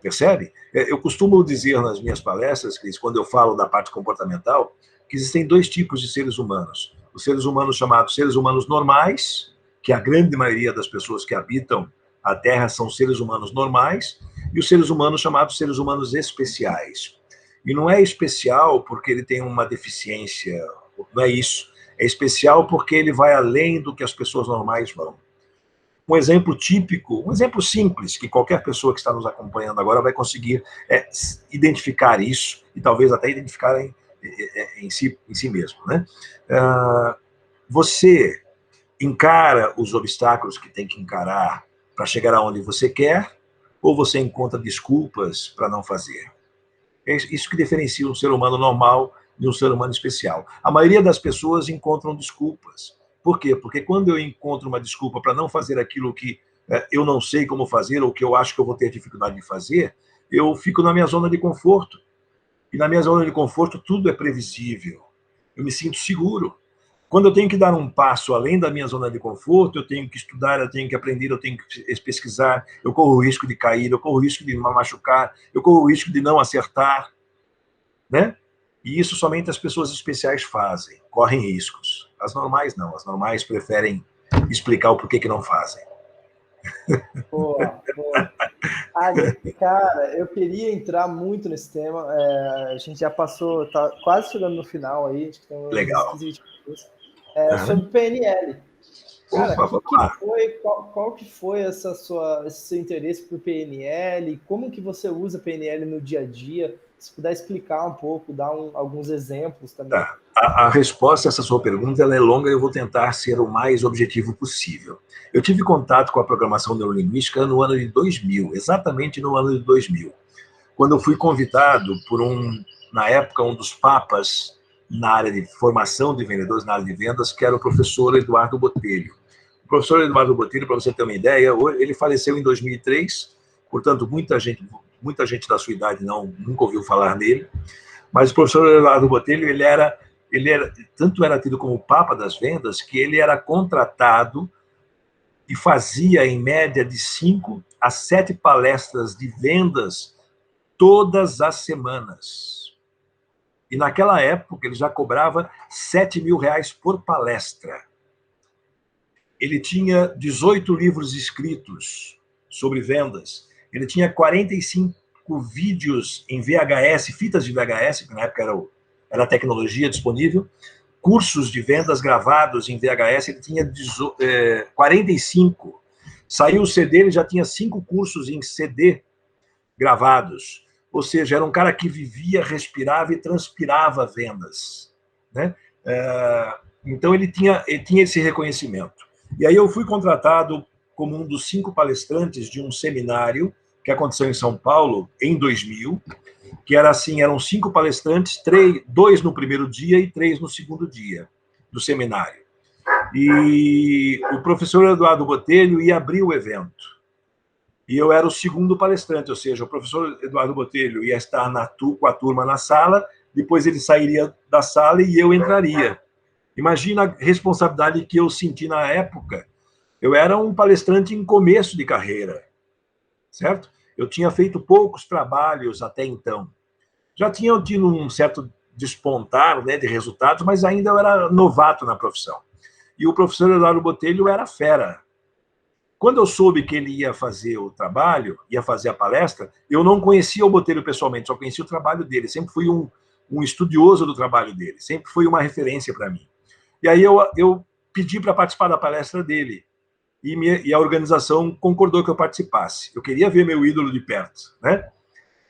Percebe? Eu costumo dizer nas minhas palestras, Cris, quando eu falo da parte comportamental, que existem dois tipos de seres humanos. Os seres humanos chamados seres humanos normais, que a grande maioria das pessoas que habitam a Terra são seres humanos normais, e os seres humanos chamados seres humanos especiais. E não é especial porque ele tem uma deficiência, não é isso. É especial porque ele vai além do que as pessoas normais vão. Um exemplo típico, um exemplo simples, que qualquer pessoa que está nos acompanhando agora vai conseguir identificar isso, e talvez até identificar em si mesmo. Né? Você encara os obstáculos que tem que encarar para chegar aonde você quer, ou você encontra desculpas para não fazer? É isso que diferencia um ser humano normal de um ser humano especial. A maioria das pessoas encontram desculpas. Por quê? Porque quando eu encontro uma desculpa para não fazer aquilo que eu não sei como fazer, ou que eu acho que eu vou ter dificuldade de fazer, eu fico na minha zona de conforto. E na minha zona de conforto tudo é previsível. Eu me sinto seguro. Quando eu tenho que dar um passo além da minha zona de conforto, eu tenho que estudar, eu tenho que aprender, eu tenho que pesquisar, eu corro o risco de cair, eu corro o risco de me machucar, eu corro o risco de não acertar, né? E isso somente as pessoas especiais fazem, correm riscos. As normais não, as normais preferem explicar o porquê que não fazem. Boa, boa. Cara, eu queria entrar muito nesse tema. A gente já passou, tá quase chegando no final aí, acho que tem uns Legal. 15, 20 minutos. Sobre PNL. Cara, qual que foi esse seu interesse por PNL? Como que você usa PNL no dia a dia? Se puder explicar um pouco, dar alguns exemplos também. Tá. A resposta a essa sua pergunta ela é longa e eu vou tentar ser o mais objetivo possível. Eu tive contato com a programação neurolinguística no ano de 2000, exatamente no ano de 2000, quando eu fui convidado por na época, um dos papas na área de formação de vendedores, na área de vendas, que era o professor Eduardo Botelho. O professor Eduardo Botelho, para você ter uma ideia, ele faleceu em 2003, portanto, muita gente da sua idade nunca ouviu falar nele, mas o professor Eduardo Botelho, tanto era tido como o papa das vendas, que ele era contratado e fazia, em média, de 5 a 7 palestras de vendas todas as semanas. E naquela época ele já cobrava R$7.000 por palestra. Ele tinha 18 livros escritos sobre vendas. Ele tinha 45 vídeos em VHS, fitas de VHS, que na época era a tecnologia disponível, cursos de vendas gravados em VHS, ele tinha 45. Saiu o CD, ele já tinha 5 cursos em CD gravados. Ou seja, era um cara que vivia, respirava e transpirava vendas. Né? Então, ele tinha esse reconhecimento. E aí eu fui contratado como um dos 5 palestrantes de um seminário que aconteceu em São Paulo, em 2000, que era assim, eram 5 palestrantes, 2 no primeiro dia e 3 no segundo dia do seminário. E o professor Eduardo Botelho ia abrir o evento. E eu era o segundo palestrante, ou seja, o professor Eduardo Botelho ia estar com a turma na sala, depois ele sairia da sala e eu entraria. Imagina a responsabilidade que eu senti na época. Eu era um palestrante em começo de carreira, certo? Eu tinha feito poucos trabalhos até então. Já tinha tido um certo despontar, né, de resultados, mas ainda eu era novato na profissão. E o professor Eduardo Botelho era fera. Quando eu soube que ele ia fazer o trabalho, ia fazer a palestra, eu não conhecia o Botelho pessoalmente, só conhecia o trabalho dele. Sempre fui um estudioso do trabalho dele, sempre foi uma referência para mim. E aí eu pedi para participar da palestra dele, e a organização concordou que eu participasse. Eu queria ver meu ídolo de perto, né?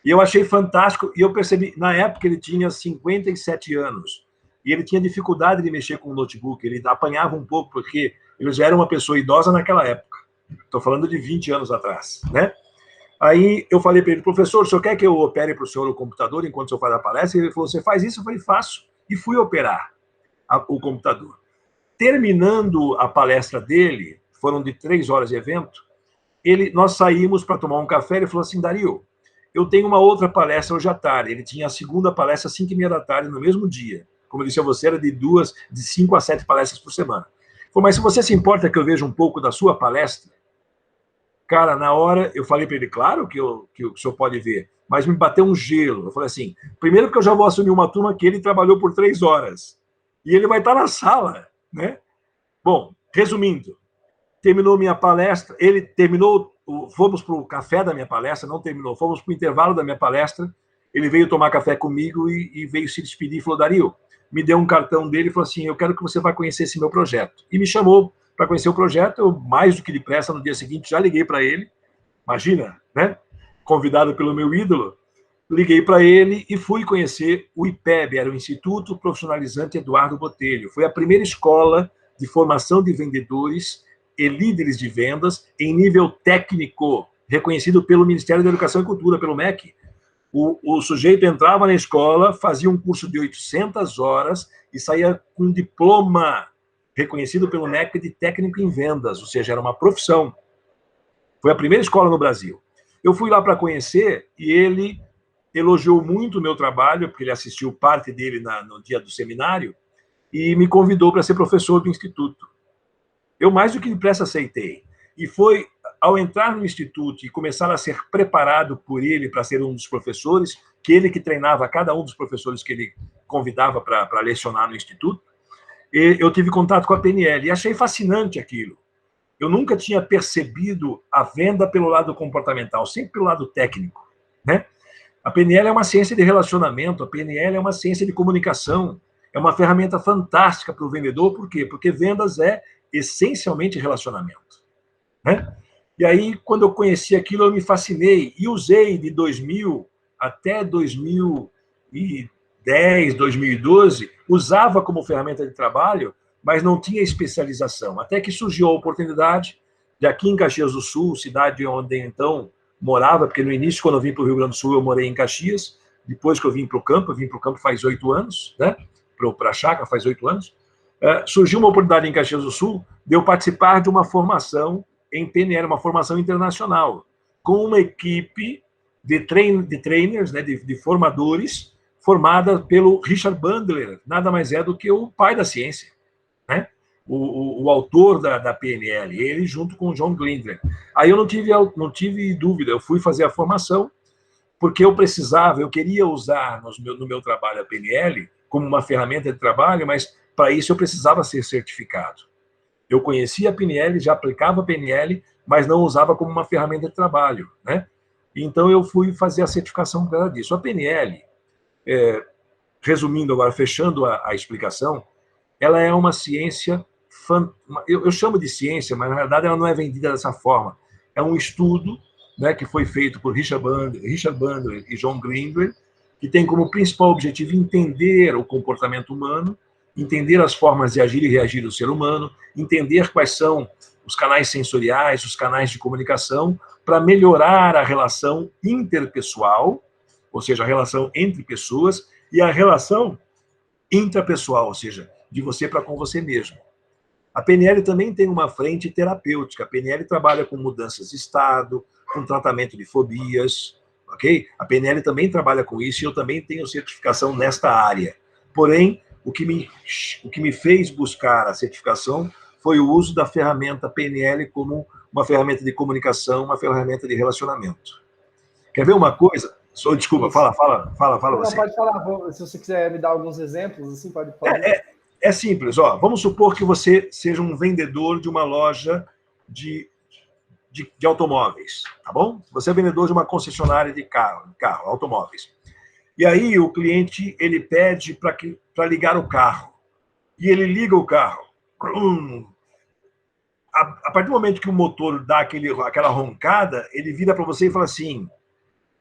E eu achei fantástico, e eu percebi, na época ele tinha 57 anos, e ele tinha dificuldade de mexer com o notebook, ele apanhava um pouco, porque ele já era uma pessoa idosa naquela época. Estou falando de 20 anos atrás, né? Aí eu falei para ele, professor, o senhor quer que eu opere para o senhor o computador enquanto o senhor faz a palestra? Ele falou, você faz isso? Eu falei, faço. E fui operar o computador. Terminando a palestra dele, foram de 3 horas de evento, nós saímos para tomar um café, ele falou assim, Dario, eu tenho uma outra palestra hoje à tarde. Ele tinha a segunda palestra às 5h30 da tarde, no mesmo dia. Como eu disse a você, era de 5 a 7 palestras por semana. Ele falou, mas se você se importa que eu veja um pouco da sua palestra, cara, na hora, eu falei para ele, claro que o senhor pode ver, mas me bateu um gelo. Eu falei assim, primeiro que eu já vou assumir uma turma que ele trabalhou por 3 horas, e ele vai estar na sala, né? Bom, resumindo, terminou minha palestra, ele terminou, fomos para o café da minha palestra, não terminou, fomos para o intervalo da minha palestra, ele veio tomar café comigo e veio se despedir e falou, Dario, me deu um cartão dele e falou assim, eu quero que você vá conhecer esse meu projeto. E me chamou para conhecer o projeto, eu, mais do que depressa, no dia seguinte, já liguei para ele, imagina, né? Convidado pelo meu ídolo, liguei para ele e fui conhecer o IPEB, era o Instituto Profissionalizante Eduardo Botelho. Foi a primeira escola de formação de vendedores e líderes de vendas em nível técnico, reconhecido pelo Ministério da Educação e Cultura, pelo MEC. O sujeito entrava na escola, fazia um curso de 800 horas e saía com um diploma reconhecido pelo MEC de técnico em vendas, ou seja, era uma profissão. Foi a primeira escola no Brasil. Eu fui lá para conhecer e ele elogiou muito o meu trabalho, porque ele assistiu parte dele no dia do seminário, e me convidou para ser professor do Instituto. Eu mais do que depressa aceitei. E foi ao entrar no Instituto e começar a ser preparado por ele para ser um dos professores, que ele que treinava cada um dos professores que ele convidava para lecionar no Instituto, eu tive contato com a PNL e achei fascinante aquilo. Eu nunca tinha percebido a venda pelo lado comportamental, sempre pelo lado técnico, né? A PNL é uma ciência de relacionamento, a PNL é uma ciência de comunicação, é uma ferramenta fantástica para o vendedor, por quê? Porque vendas é essencialmente relacionamento, né? E aí, quando eu conheci aquilo, eu me fascinei e usei de 2000 até 2010, 2012, usava como ferramenta de trabalho, mas não tinha especialização. Até que surgiu a oportunidade de aqui em Caxias do Sul, cidade onde então morava, porque no início, quando eu vim para o Rio Grande do Sul, eu morei em Caxias, depois que eu vim para o campo faz 8 anos, né? Para a chácara faz 8 anos, surgiu uma oportunidade em Caxias do Sul de eu participar de uma formação em PNL, uma formação internacional, com uma equipe de trainers, né, de formadores, formada pelo Richard Bandler, nada mais é do que o pai da ciência, né? O autor da PNL, ele junto com o John Grinder. Aí eu não tive dúvida, eu fui fazer a formação, porque eu queria usar no meu trabalho a PNL como uma ferramenta de trabalho, mas para isso eu precisava ser certificado. Eu conhecia a PNL, já aplicava a PNL, mas não usava como uma ferramenta de trabalho, né? Então eu fui fazer a certificação por causa disso. A PNL, resumindo agora, fechando a explicação, ela é uma ciência, eu chamo de ciência, mas na verdade ela não é vendida dessa forma. É um estudo, né, que foi feito por Richard Bandler e John Grinder, que tem como principal objetivo entender o comportamento humano, entender as formas de agir e reagir do ser humano, entender quais são os canais sensoriais, os canais de comunicação, para melhorar a relação interpessoal, ou seja, a relação entre pessoas, e a relação intrapessoal, ou seja, de você para com você mesmo. A PNL também tem uma frente terapêutica. A PNL trabalha com mudanças de estado, com tratamento de fobias, ok? A PNL também trabalha com isso e eu também tenho certificação nesta área. Porém, o que me fez buscar a certificação foi o uso da ferramenta PNL como uma ferramenta de comunicação, uma ferramenta de relacionamento. Quer ver uma coisa? Desculpa, fala você. Não, pode falar. Se você quiser me dar alguns exemplos, assim, pode. É simples, ó. Vamos supor que você seja um vendedor de uma loja de automóveis, tá bom? Você é vendedor de uma concessionária de carro, automóveis. E aí o cliente, ele pede para ligar o carro. E ele liga o carro. A partir do momento que o motor dá aquela roncada, ele vira para você e fala assim,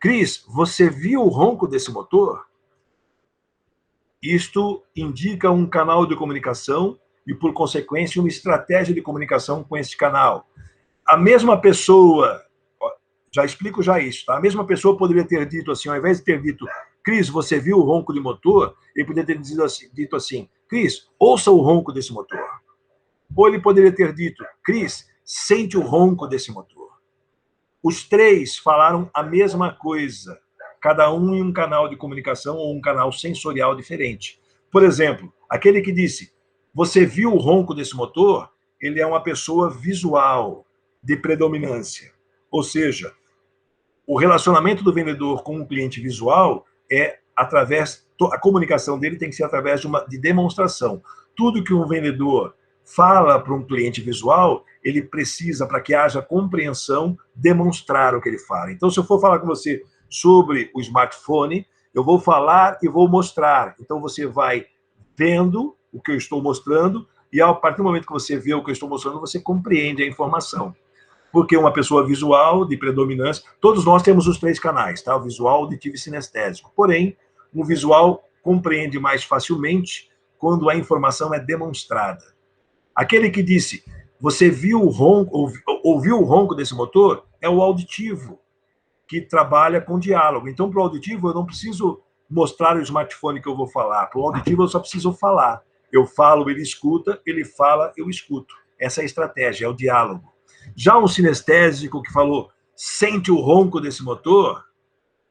Cris, você viu o ronco desse motor? Isto indica um canal de comunicação e, por consequência, uma estratégia de comunicação com esse canal. A mesma pessoa, já explico já isso, tá? A mesma pessoa poderia ter dito assim, ao invés de ter dito, Cris, você viu o ronco de motor? Ele poderia ter dito assim, Cris, ouça o ronco desse motor. Ou ele poderia ter dito, Cris, sente o ronco desse motor. Os três falaram a mesma coisa, cada um em um canal de comunicação ou um canal sensorial diferente. Por exemplo, aquele que disse, você viu o ronco desse motor? Ele é uma pessoa visual, de predominância. Ou seja, o relacionamento do vendedor com o cliente visual é através, a comunicação dele tem que ser através de demonstração. Tudo que um vendedor fala para um cliente visual, ele precisa, para que haja compreensão, demonstrar o que ele fala. Então, se eu for falar com você sobre o smartphone, eu vou falar e vou mostrar. Então, você vai vendo o que eu estou mostrando e, a partir do momento que você vê o que eu estou mostrando, você compreende a informação. Porque uma pessoa visual, de predominância, todos nós temos os três canais, tá? O visual, auditivo e sinestésico. Porém, um visual compreende mais facilmente quando a informação é demonstrada. Aquele que disse, você viu o ronco, ouviu o ronco desse motor, é o auditivo, que trabalha com diálogo. Então, para o auditivo, eu não preciso mostrar o smartphone que eu vou falar. Para o auditivo, eu só preciso falar. Eu falo, ele escuta, ele fala, eu escuto. Essa é a estratégia, é o diálogo. Já um sinestésico que falou, sente o ronco desse motor,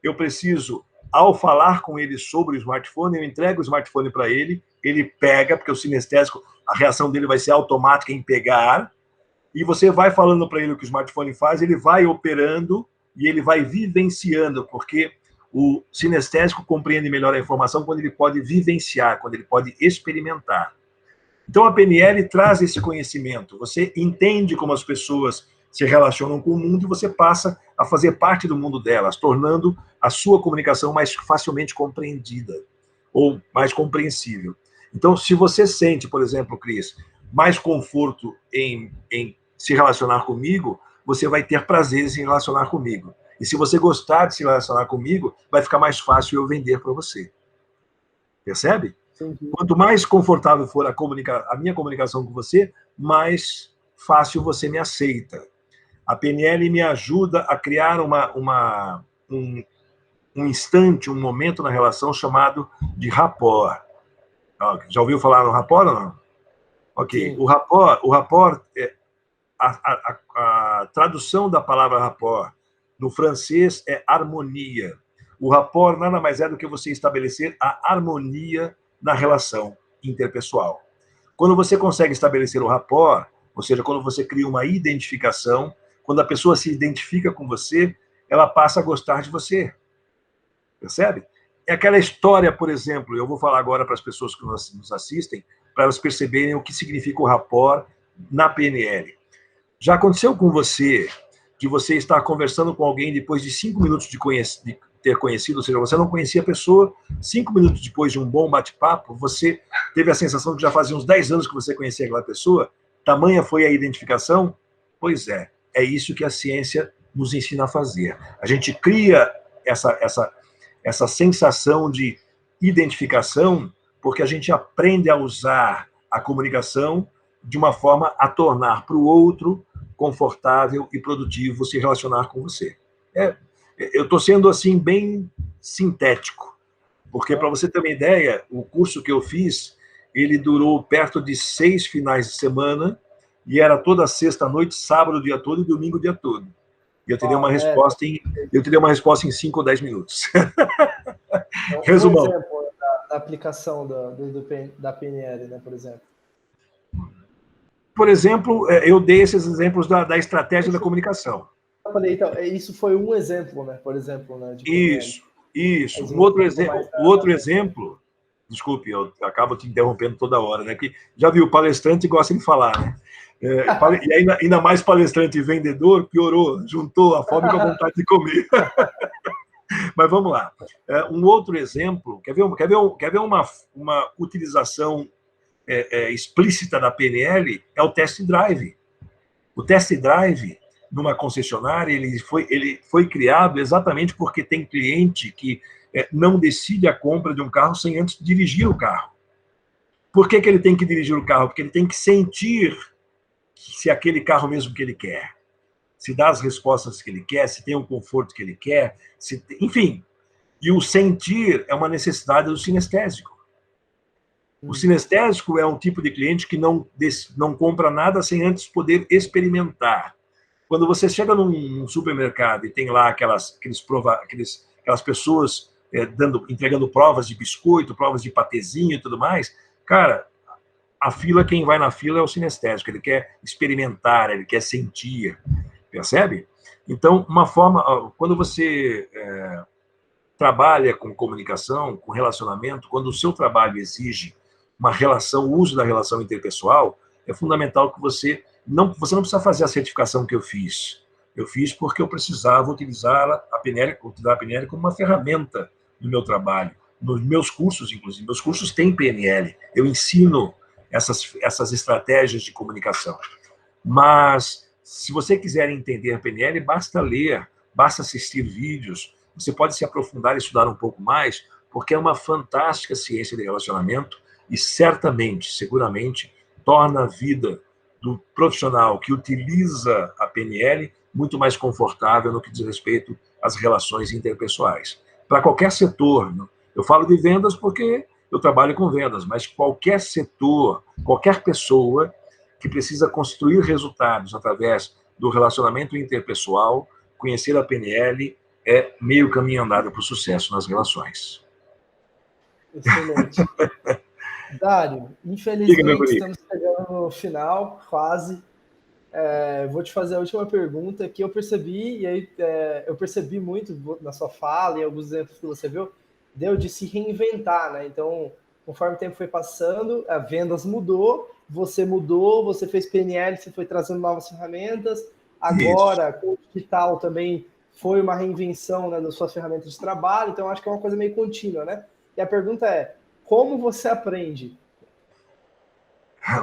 eu preciso, ao falar com ele sobre o smartphone, eu entrego o smartphone para ele, ele pega, porque o sinestésico, a reação dele vai ser automática em pegar, e você vai falando para ele o que o smartphone faz, ele vai operando e ele vai vivenciando, porque o sinestésico compreende melhor a informação quando ele pode vivenciar, quando ele pode experimentar. Então, a PNL traz esse conhecimento. Você entende como as pessoas se relacionam com o mundo e você passa a fazer parte do mundo delas, tornando a sua comunicação mais facilmente compreendida ou mais compreensível. Então, se você sente, por exemplo, Cris, mais conforto em se relacionar comigo, você vai ter prazer em se relacionar comigo. E se você gostar de se relacionar comigo, vai ficar mais fácil eu vender para você. Percebe? Entendi. Quanto mais confortável for a minha comunicação com você, mais fácil você me aceita. A PNL me ajuda a criar um instante, um momento na relação chamado de rapport. Já ouviu falar no rapport ou não? Ok. Sim. O rapport a tradução da palavra rapport no francês é harmonia. O rapport nada mais é do que você estabelecer a harmonia na relação interpessoal. Quando você consegue estabelecer o rapport, ou seja, quando você cria uma identificação, quando a pessoa se identifica com você, ela passa a gostar de você. Percebe? É aquela história, por exemplo, eu vou falar agora para as pessoas que nos assistem, para elas perceberem o que significa o rapport na PNL. Já aconteceu com você de você estar conversando com alguém depois de 5 minutos de ter conhecido, ou seja, você não conhecia a pessoa, 5 minutos depois de um bom bate-papo, você teve a sensação que já fazia uns 10 anos que você conhecia aquela pessoa? Tamanha foi a identificação? Pois é isso que a ciência nos ensina a fazer. A gente cria essa sensação de identificação porque a gente aprende a usar a comunicação de uma forma a tornar para o outro confortável e produtivo se relacionar com você. Eu estou sendo, assim, bem sintético, porque, para você ter uma ideia, o curso que eu fiz, ele durou perto de 6 finais de semana, e era toda sexta-noite, sábado o dia todo e domingo o dia todo. E eu teria uma resposta em 5 ou 10 minutos. Resumão. Um exemplo da aplicação da PNL, né, por exemplo. Por exemplo, eu dei esses exemplos da estratégia da comunicação. Eu falei, então, isso foi um exemplo, né? Por exemplo, né? Isso. Um outro exemplo, desculpe, eu acabo te interrompendo toda hora, né? Que já viu, palestrante gosta de falar, né? E ainda mais palestrante e vendedor, piorou, juntou a fome com a vontade de comer. Mas vamos lá. Um outro exemplo, quer ver uma utilização explícita da PNL? É o test drive. O test drive numa concessionária, ele foi criado exatamente porque tem cliente que não decide a compra de um carro sem antes dirigir o carro. Por que ele tem que dirigir o carro? Porque ele tem que sentir se é aquele carro mesmo que ele quer, se dá as respostas que ele quer, se tem o conforto que ele quer, enfim. E o sentir é uma necessidade do sinestésico. O sinestésico é um tipo de cliente que não compra nada sem antes poder experimentar. Quando você chega num supermercado e tem lá aquelas pessoas entregando provas de biscoito, provas de patezinho e tudo mais, cara, quem vai na fila é o sinestésico, ele quer experimentar, ele quer sentir, percebe? Então, quando você trabalha com comunicação, com relacionamento, quando o seu trabalho exige o uso da relação interpessoal, é fundamental que você não precisa fazer a certificação que eu fiz. Eu fiz porque eu precisava utilizar a PNL como uma ferramenta no meu trabalho, nos meus cursos, inclusive. Meus cursos têm PNL. Eu ensino essas estratégias de comunicação. Mas, se você quiser entender a PNL, basta ler, basta assistir vídeos. Você pode se aprofundar e estudar um pouco mais, porque é uma fantástica ciência de relacionamento e certamente, seguramente, torna a vida do profissional que utiliza a PNL muito mais confortável no que diz respeito às relações interpessoais. Para qualquer setor, eu falo de vendas porque eu trabalho com vendas, mas qualquer setor, qualquer pessoa que precisa construir resultados através do relacionamento interpessoal, conhecer a PNL é meio caminho andado para o sucesso nas relações. Excelente. Dário, infelizmente estamos chegando no final, quase. Vou te fazer a última pergunta que eu percebi, e aí eu percebi muito na sua fala e alguns exemplos que você viu, deu de se reinventar, né? Então, conforme o tempo foi passando, a vendas mudou, você fez PNL, você foi trazendo novas ferramentas, agora com o digital também foi uma reinvenção, né, das suas ferramentas de trabalho, então acho que é uma coisa meio contínua, né? E a pergunta é, como você aprende?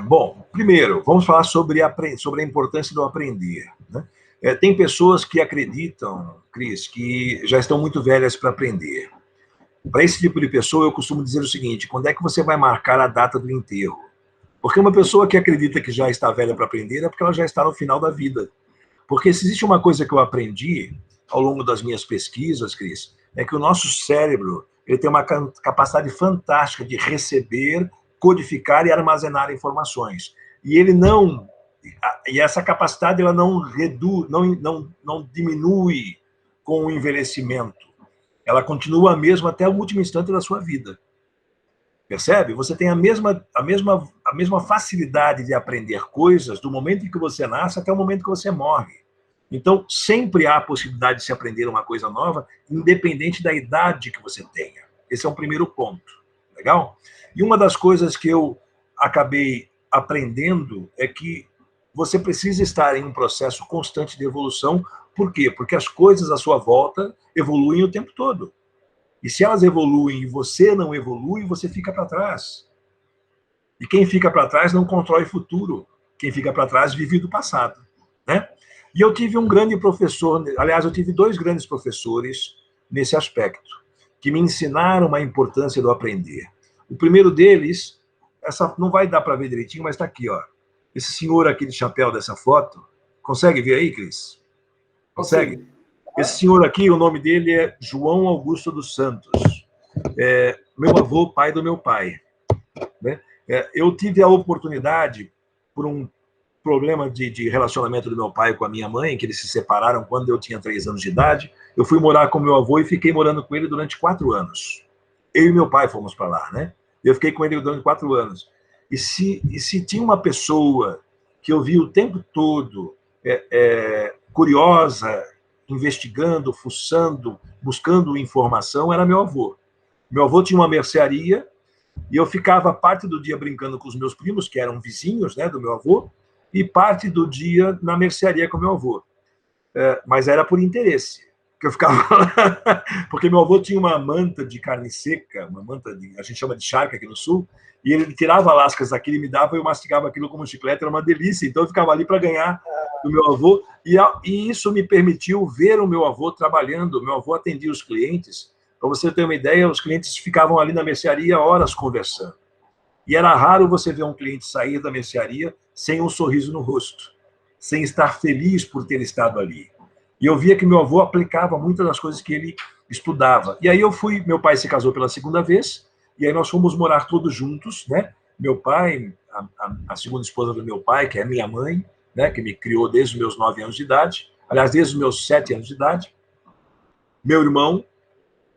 Bom, primeiro, vamos falar sobre a importância do aprender, né? Tem pessoas que acreditam, Cris, que já estão muito velhas para aprender. Para esse tipo de pessoa, eu costumo dizer o seguinte: quando é que você vai marcar a data do enterro? Porque uma pessoa que acredita que já está velha para aprender é porque ela já está no final da vida. Porque se existe uma coisa que eu aprendi ao longo das minhas pesquisas, Cris, é que o nosso cérebro ele tem uma capacidade fantástica de receber, codificar e armazenar informações. E essa capacidade ela não reduz, não diminui com o envelhecimento. Ela continua a mesma até o último instante da sua vida. Percebe? Você tem a mesma facilidade de aprender coisas do momento em que você nasce até o momento que você morre. Então, sempre há a possibilidade de se aprender uma coisa nova, independente da idade que você tenha. Esse é o primeiro ponto. Legal? E uma das coisas que eu acabei aprendendo é que você precisa estar em um processo constante de evolução. Por quê? Porque as coisas à sua volta evoluem o tempo todo. E se elas evoluem e você não evolui, você fica para trás. E quem fica para trás não constrói futuro. Quem fica para trás vive do passado, né? E eu tive um grande professor, aliás, eu tive 2 grandes professores nesse aspecto, que me ensinaram a importância do aprender. O primeiro deles, não vai dar para ver direitinho, mas está aqui, ó. Esse senhor aqui de chapéu dessa foto, consegue ver aí, Cris? Consegue? Sim. Esse senhor aqui, o nome dele é João Augusto dos Santos. Meu avô, pai do meu pai. Né? Eu tive a oportunidade, por um problema de relacionamento do meu pai com a minha mãe, que eles se separaram quando eu tinha 3 anos de idade, eu fui morar com meu avô e fiquei morando com ele durante 4 anos. Eu e meu pai fomos para lá, né? Eu fiquei com ele durante 4 anos. E se tinha uma pessoa que eu vi o tempo todo curiosa, investigando, fuçando, buscando informação, era meu avô. Meu avô tinha uma mercearia e eu ficava parte do dia brincando com os meus primos, que eram vizinhos, né, do meu avô, e parte do dia na mercearia com meu avô. Mas era por interesse. que eu ficava lá, porque meu avô tinha uma manta de carne seca, uma manta de, a gente chama de charque aqui no sul, e ele tirava lascas daquilo e me dava, e eu mastigava aquilo como chiclete, era uma delícia. Então eu ficava ali para ganhar do meu avô, e isso me permitiu ver o meu avô trabalhando. O meu avô atendia os clientes. Para você ter uma ideia, os clientes ficavam ali na mercearia horas conversando. E era raro você ver um cliente sair da mercearia sem um sorriso no rosto, sem estar feliz por ter estado ali. E eu via que meu avô aplicava muitas das coisas que ele estudava. E aí eu fui, meu pai se casou pela segunda vez, e aí nós fomos morar todos juntos, né? Meu pai, a segunda esposa do meu pai, que é minha mãe, né? Que me criou desde os meus 9 anos de idade, aliás, desde os meus 7 anos de idade, meu irmão,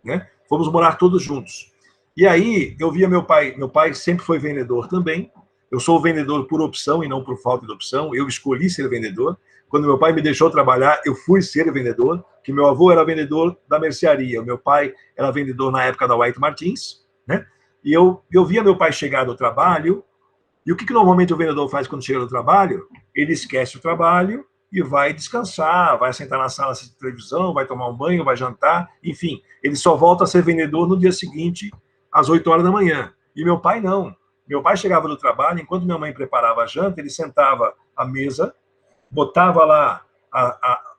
né? Fomos morar todos juntos. E aí eu via meu pai sempre foi vendedor também. Eu sou vendedor por opção e não por falta de opção. Eu escolhi ser vendedor. Quando meu pai me deixou trabalhar, eu fui ser vendedor, que meu avô era vendedor da mercearia, meu pai era vendedor na época da White Martins, né? E eu via meu pai chegar do trabalho, e o que normalmente o vendedor faz quando chega do trabalho? Ele esquece o trabalho e vai descansar, vai sentar na sala de televisão, vai tomar um banho, vai jantar, enfim, ele só volta a ser vendedor no dia seguinte, às 8 horas da manhã. E meu pai não. Meu pai chegava do trabalho, enquanto minha mãe preparava a janta, ele sentava à mesa, botava lá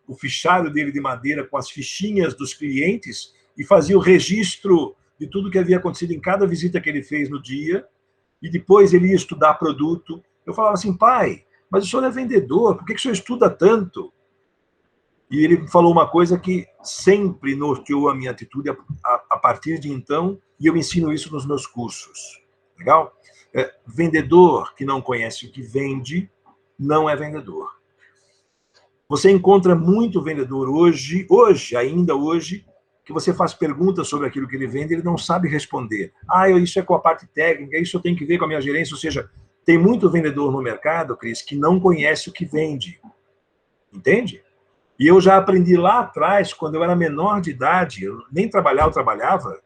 o fichário dele de madeira com as fichinhas dos clientes e fazia o registro de tudo que havia acontecido em cada visita que ele fez no dia, e depois ele ia estudar produto. Eu falava assim, pai, mas o senhor é vendedor, por que o senhor estuda tanto? E ele falou uma coisa que sempre norteou a minha atitude a partir de então, e eu ensino isso nos meus cursos. Legal? Vendedor que não conhece o que vende, não é vendedor. Você encontra muito vendedor hoje, ainda hoje, que você faz perguntas sobre aquilo que ele vende, ele não sabe responder. Isso é com a parte técnica, isso eu tenho que ver com a minha gerência. Ou seja, tem muito vendedor no mercado, Cris, que não conhece o que vende. Entende? E eu já aprendi lá atrás, quando eu era menor de idade, eu nem trabalhava, eu trabalhava,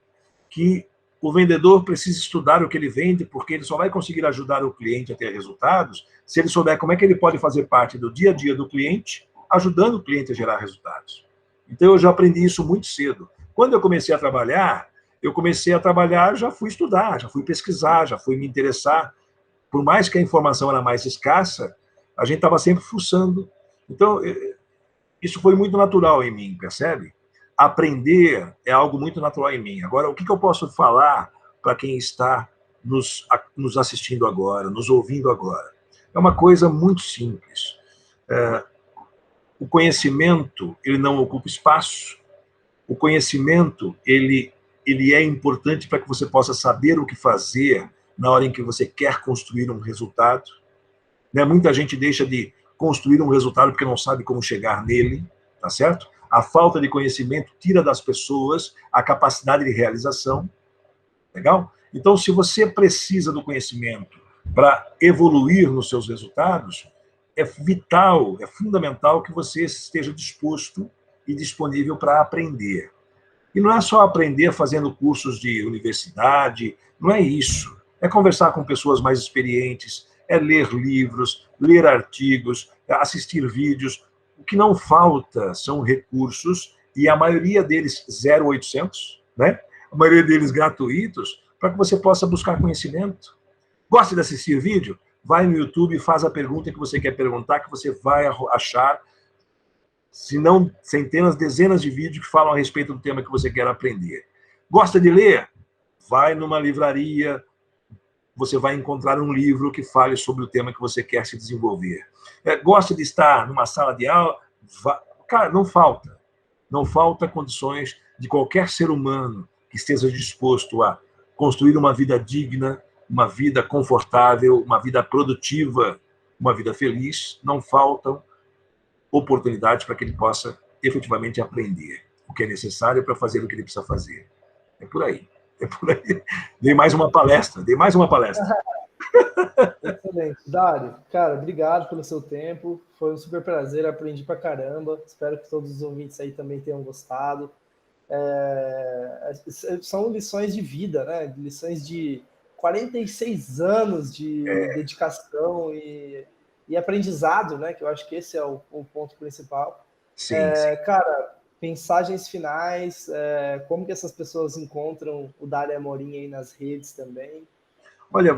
que o vendedor precisa estudar o que ele vende, porque ele só vai conseguir ajudar o cliente a ter resultados se ele souber como é que ele pode fazer parte do dia a dia do cliente, ajudando o cliente a gerar resultados. Então, eu já aprendi isso muito cedo. Quando eu comecei a trabalhar, já fui estudar, já fui pesquisar, já fui me interessar. Por mais que a informação era mais escassa, a gente estava sempre fuçando. Então, isso foi muito natural em mim, percebe? Aprender é algo muito natural em mim. Agora, o que eu posso falar para quem está nos assistindo agora, nos ouvindo agora? É uma coisa muito simples. O conhecimento, ele não ocupa espaço. O conhecimento, ele é importante para que você possa saber o que fazer na hora em que você quer construir um resultado. Muita gente deixa de construir um resultado porque não sabe como chegar nele, tá certo? A falta de conhecimento tira das pessoas a capacidade de realização, legal? Então, se você precisa do conhecimento para evoluir nos seus resultados, é vital, é fundamental que você esteja disposto e disponível para aprender. E não é só aprender fazendo cursos de universidade, não é isso. É conversar com pessoas mais experientes, é ler livros, ler artigos, assistir vídeos. O que não falta são recursos, e a maioria deles 0800, né? A maioria deles gratuitos, para que você possa buscar conhecimento. Gosta de assistir vídeo? Vai no YouTube e faz a pergunta que você quer perguntar, que você vai achar, se não centenas, dezenas de vídeos que falam a respeito do tema que você quer aprender. Gosta de ler? Vai numa livraria, você vai encontrar um livro que fale sobre o tema que você quer se desenvolver. Gosta de estar numa sala de aula? Cara, não falta. Não falta condições de qualquer ser humano que esteja disposto a construir uma vida digna, uma vida confortável, uma vida produtiva, uma vida feliz. Não faltam oportunidades para que ele possa efetivamente aprender o que é necessário para fazer o que ele precisa fazer. É por aí. É por aí. Dei mais uma palestra. Excelente. Dário, cara, obrigado pelo seu tempo. Foi um super prazer, aprendi pra caramba. Espero que todos os ouvintes aí também tenham gostado. São lições de vida, né? Lições de 46 anos de dedicação e aprendizado, né? Que eu acho que esse é o ponto principal. Sim, sim. Cara, mensagens finais, como que essas pessoas encontram o Dário Amorim aí nas redes também? Olha,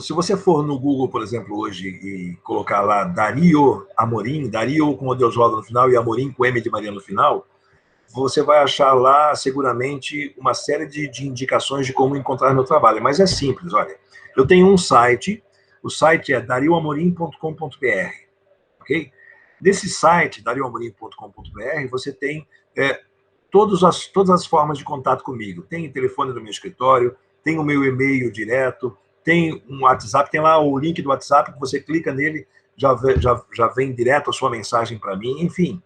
se você for no Google, por exemplo, hoje, e colocar lá Dario Amorim, Dario com o Deusvaldo no final e Amorim com M de Maria no final, você vai achar lá, seguramente, uma série de indicações de como encontrar meu trabalho. Mas é simples, olha. Eu tenho um site, o site é darioamorim.com.br, ok? Nesse site, darioamorim.com.br, você tem todas as formas de contato comigo. Tem o telefone do meu escritório, tem o meu e-mail direto, tem um WhatsApp, tem lá o link do WhatsApp, que você clica nele, já vem direto a sua mensagem para mim, enfim.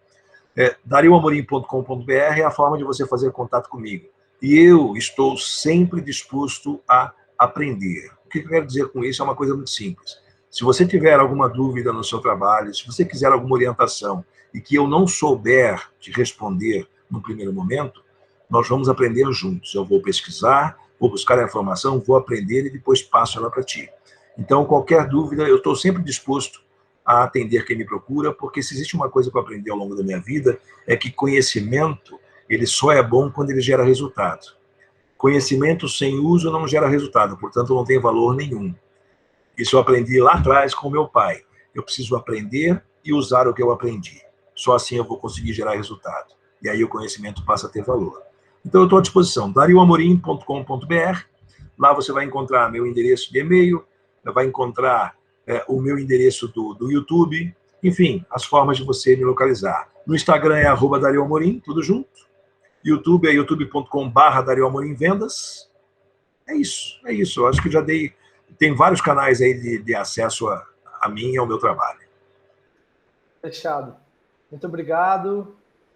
darioamorim.com.br é a forma de você fazer contato comigo. E eu estou sempre disposto a aprender. O que eu quero dizer com isso é uma coisa muito simples. Se você tiver alguma dúvida no seu trabalho, se você quiser alguma orientação e que eu não souber te responder no primeiro momento, nós vamos aprender juntos. Eu vou pesquisar, vou buscar a informação, vou aprender e depois passo ela para ti. Então, qualquer dúvida, eu estou sempre disposto a atender quem me procura, porque se existe uma coisa que eu aprendi ao longo da minha vida, é que conhecimento, ele só é bom quando ele gera resultado. Conhecimento sem uso não gera resultado, portanto não tem valor nenhum. Isso eu aprendi lá atrás com meu pai. Eu preciso aprender e usar o que eu aprendi. Só assim eu vou conseguir gerar resultado. E aí o conhecimento passa a ter valor. Então eu estou à disposição, darioamorim.com.br. Lá você vai encontrar meu endereço de e-mail, vai encontrar o meu endereço do YouTube, enfim, as formas de você me localizar. No Instagram é @darioamorim, tudo junto. YouTube é youtube.com/darioamorimvendas. É isso. Eu acho que já dei. Tem vários canais aí de acesso a mim e ao meu trabalho. Fechado. Muito obrigado.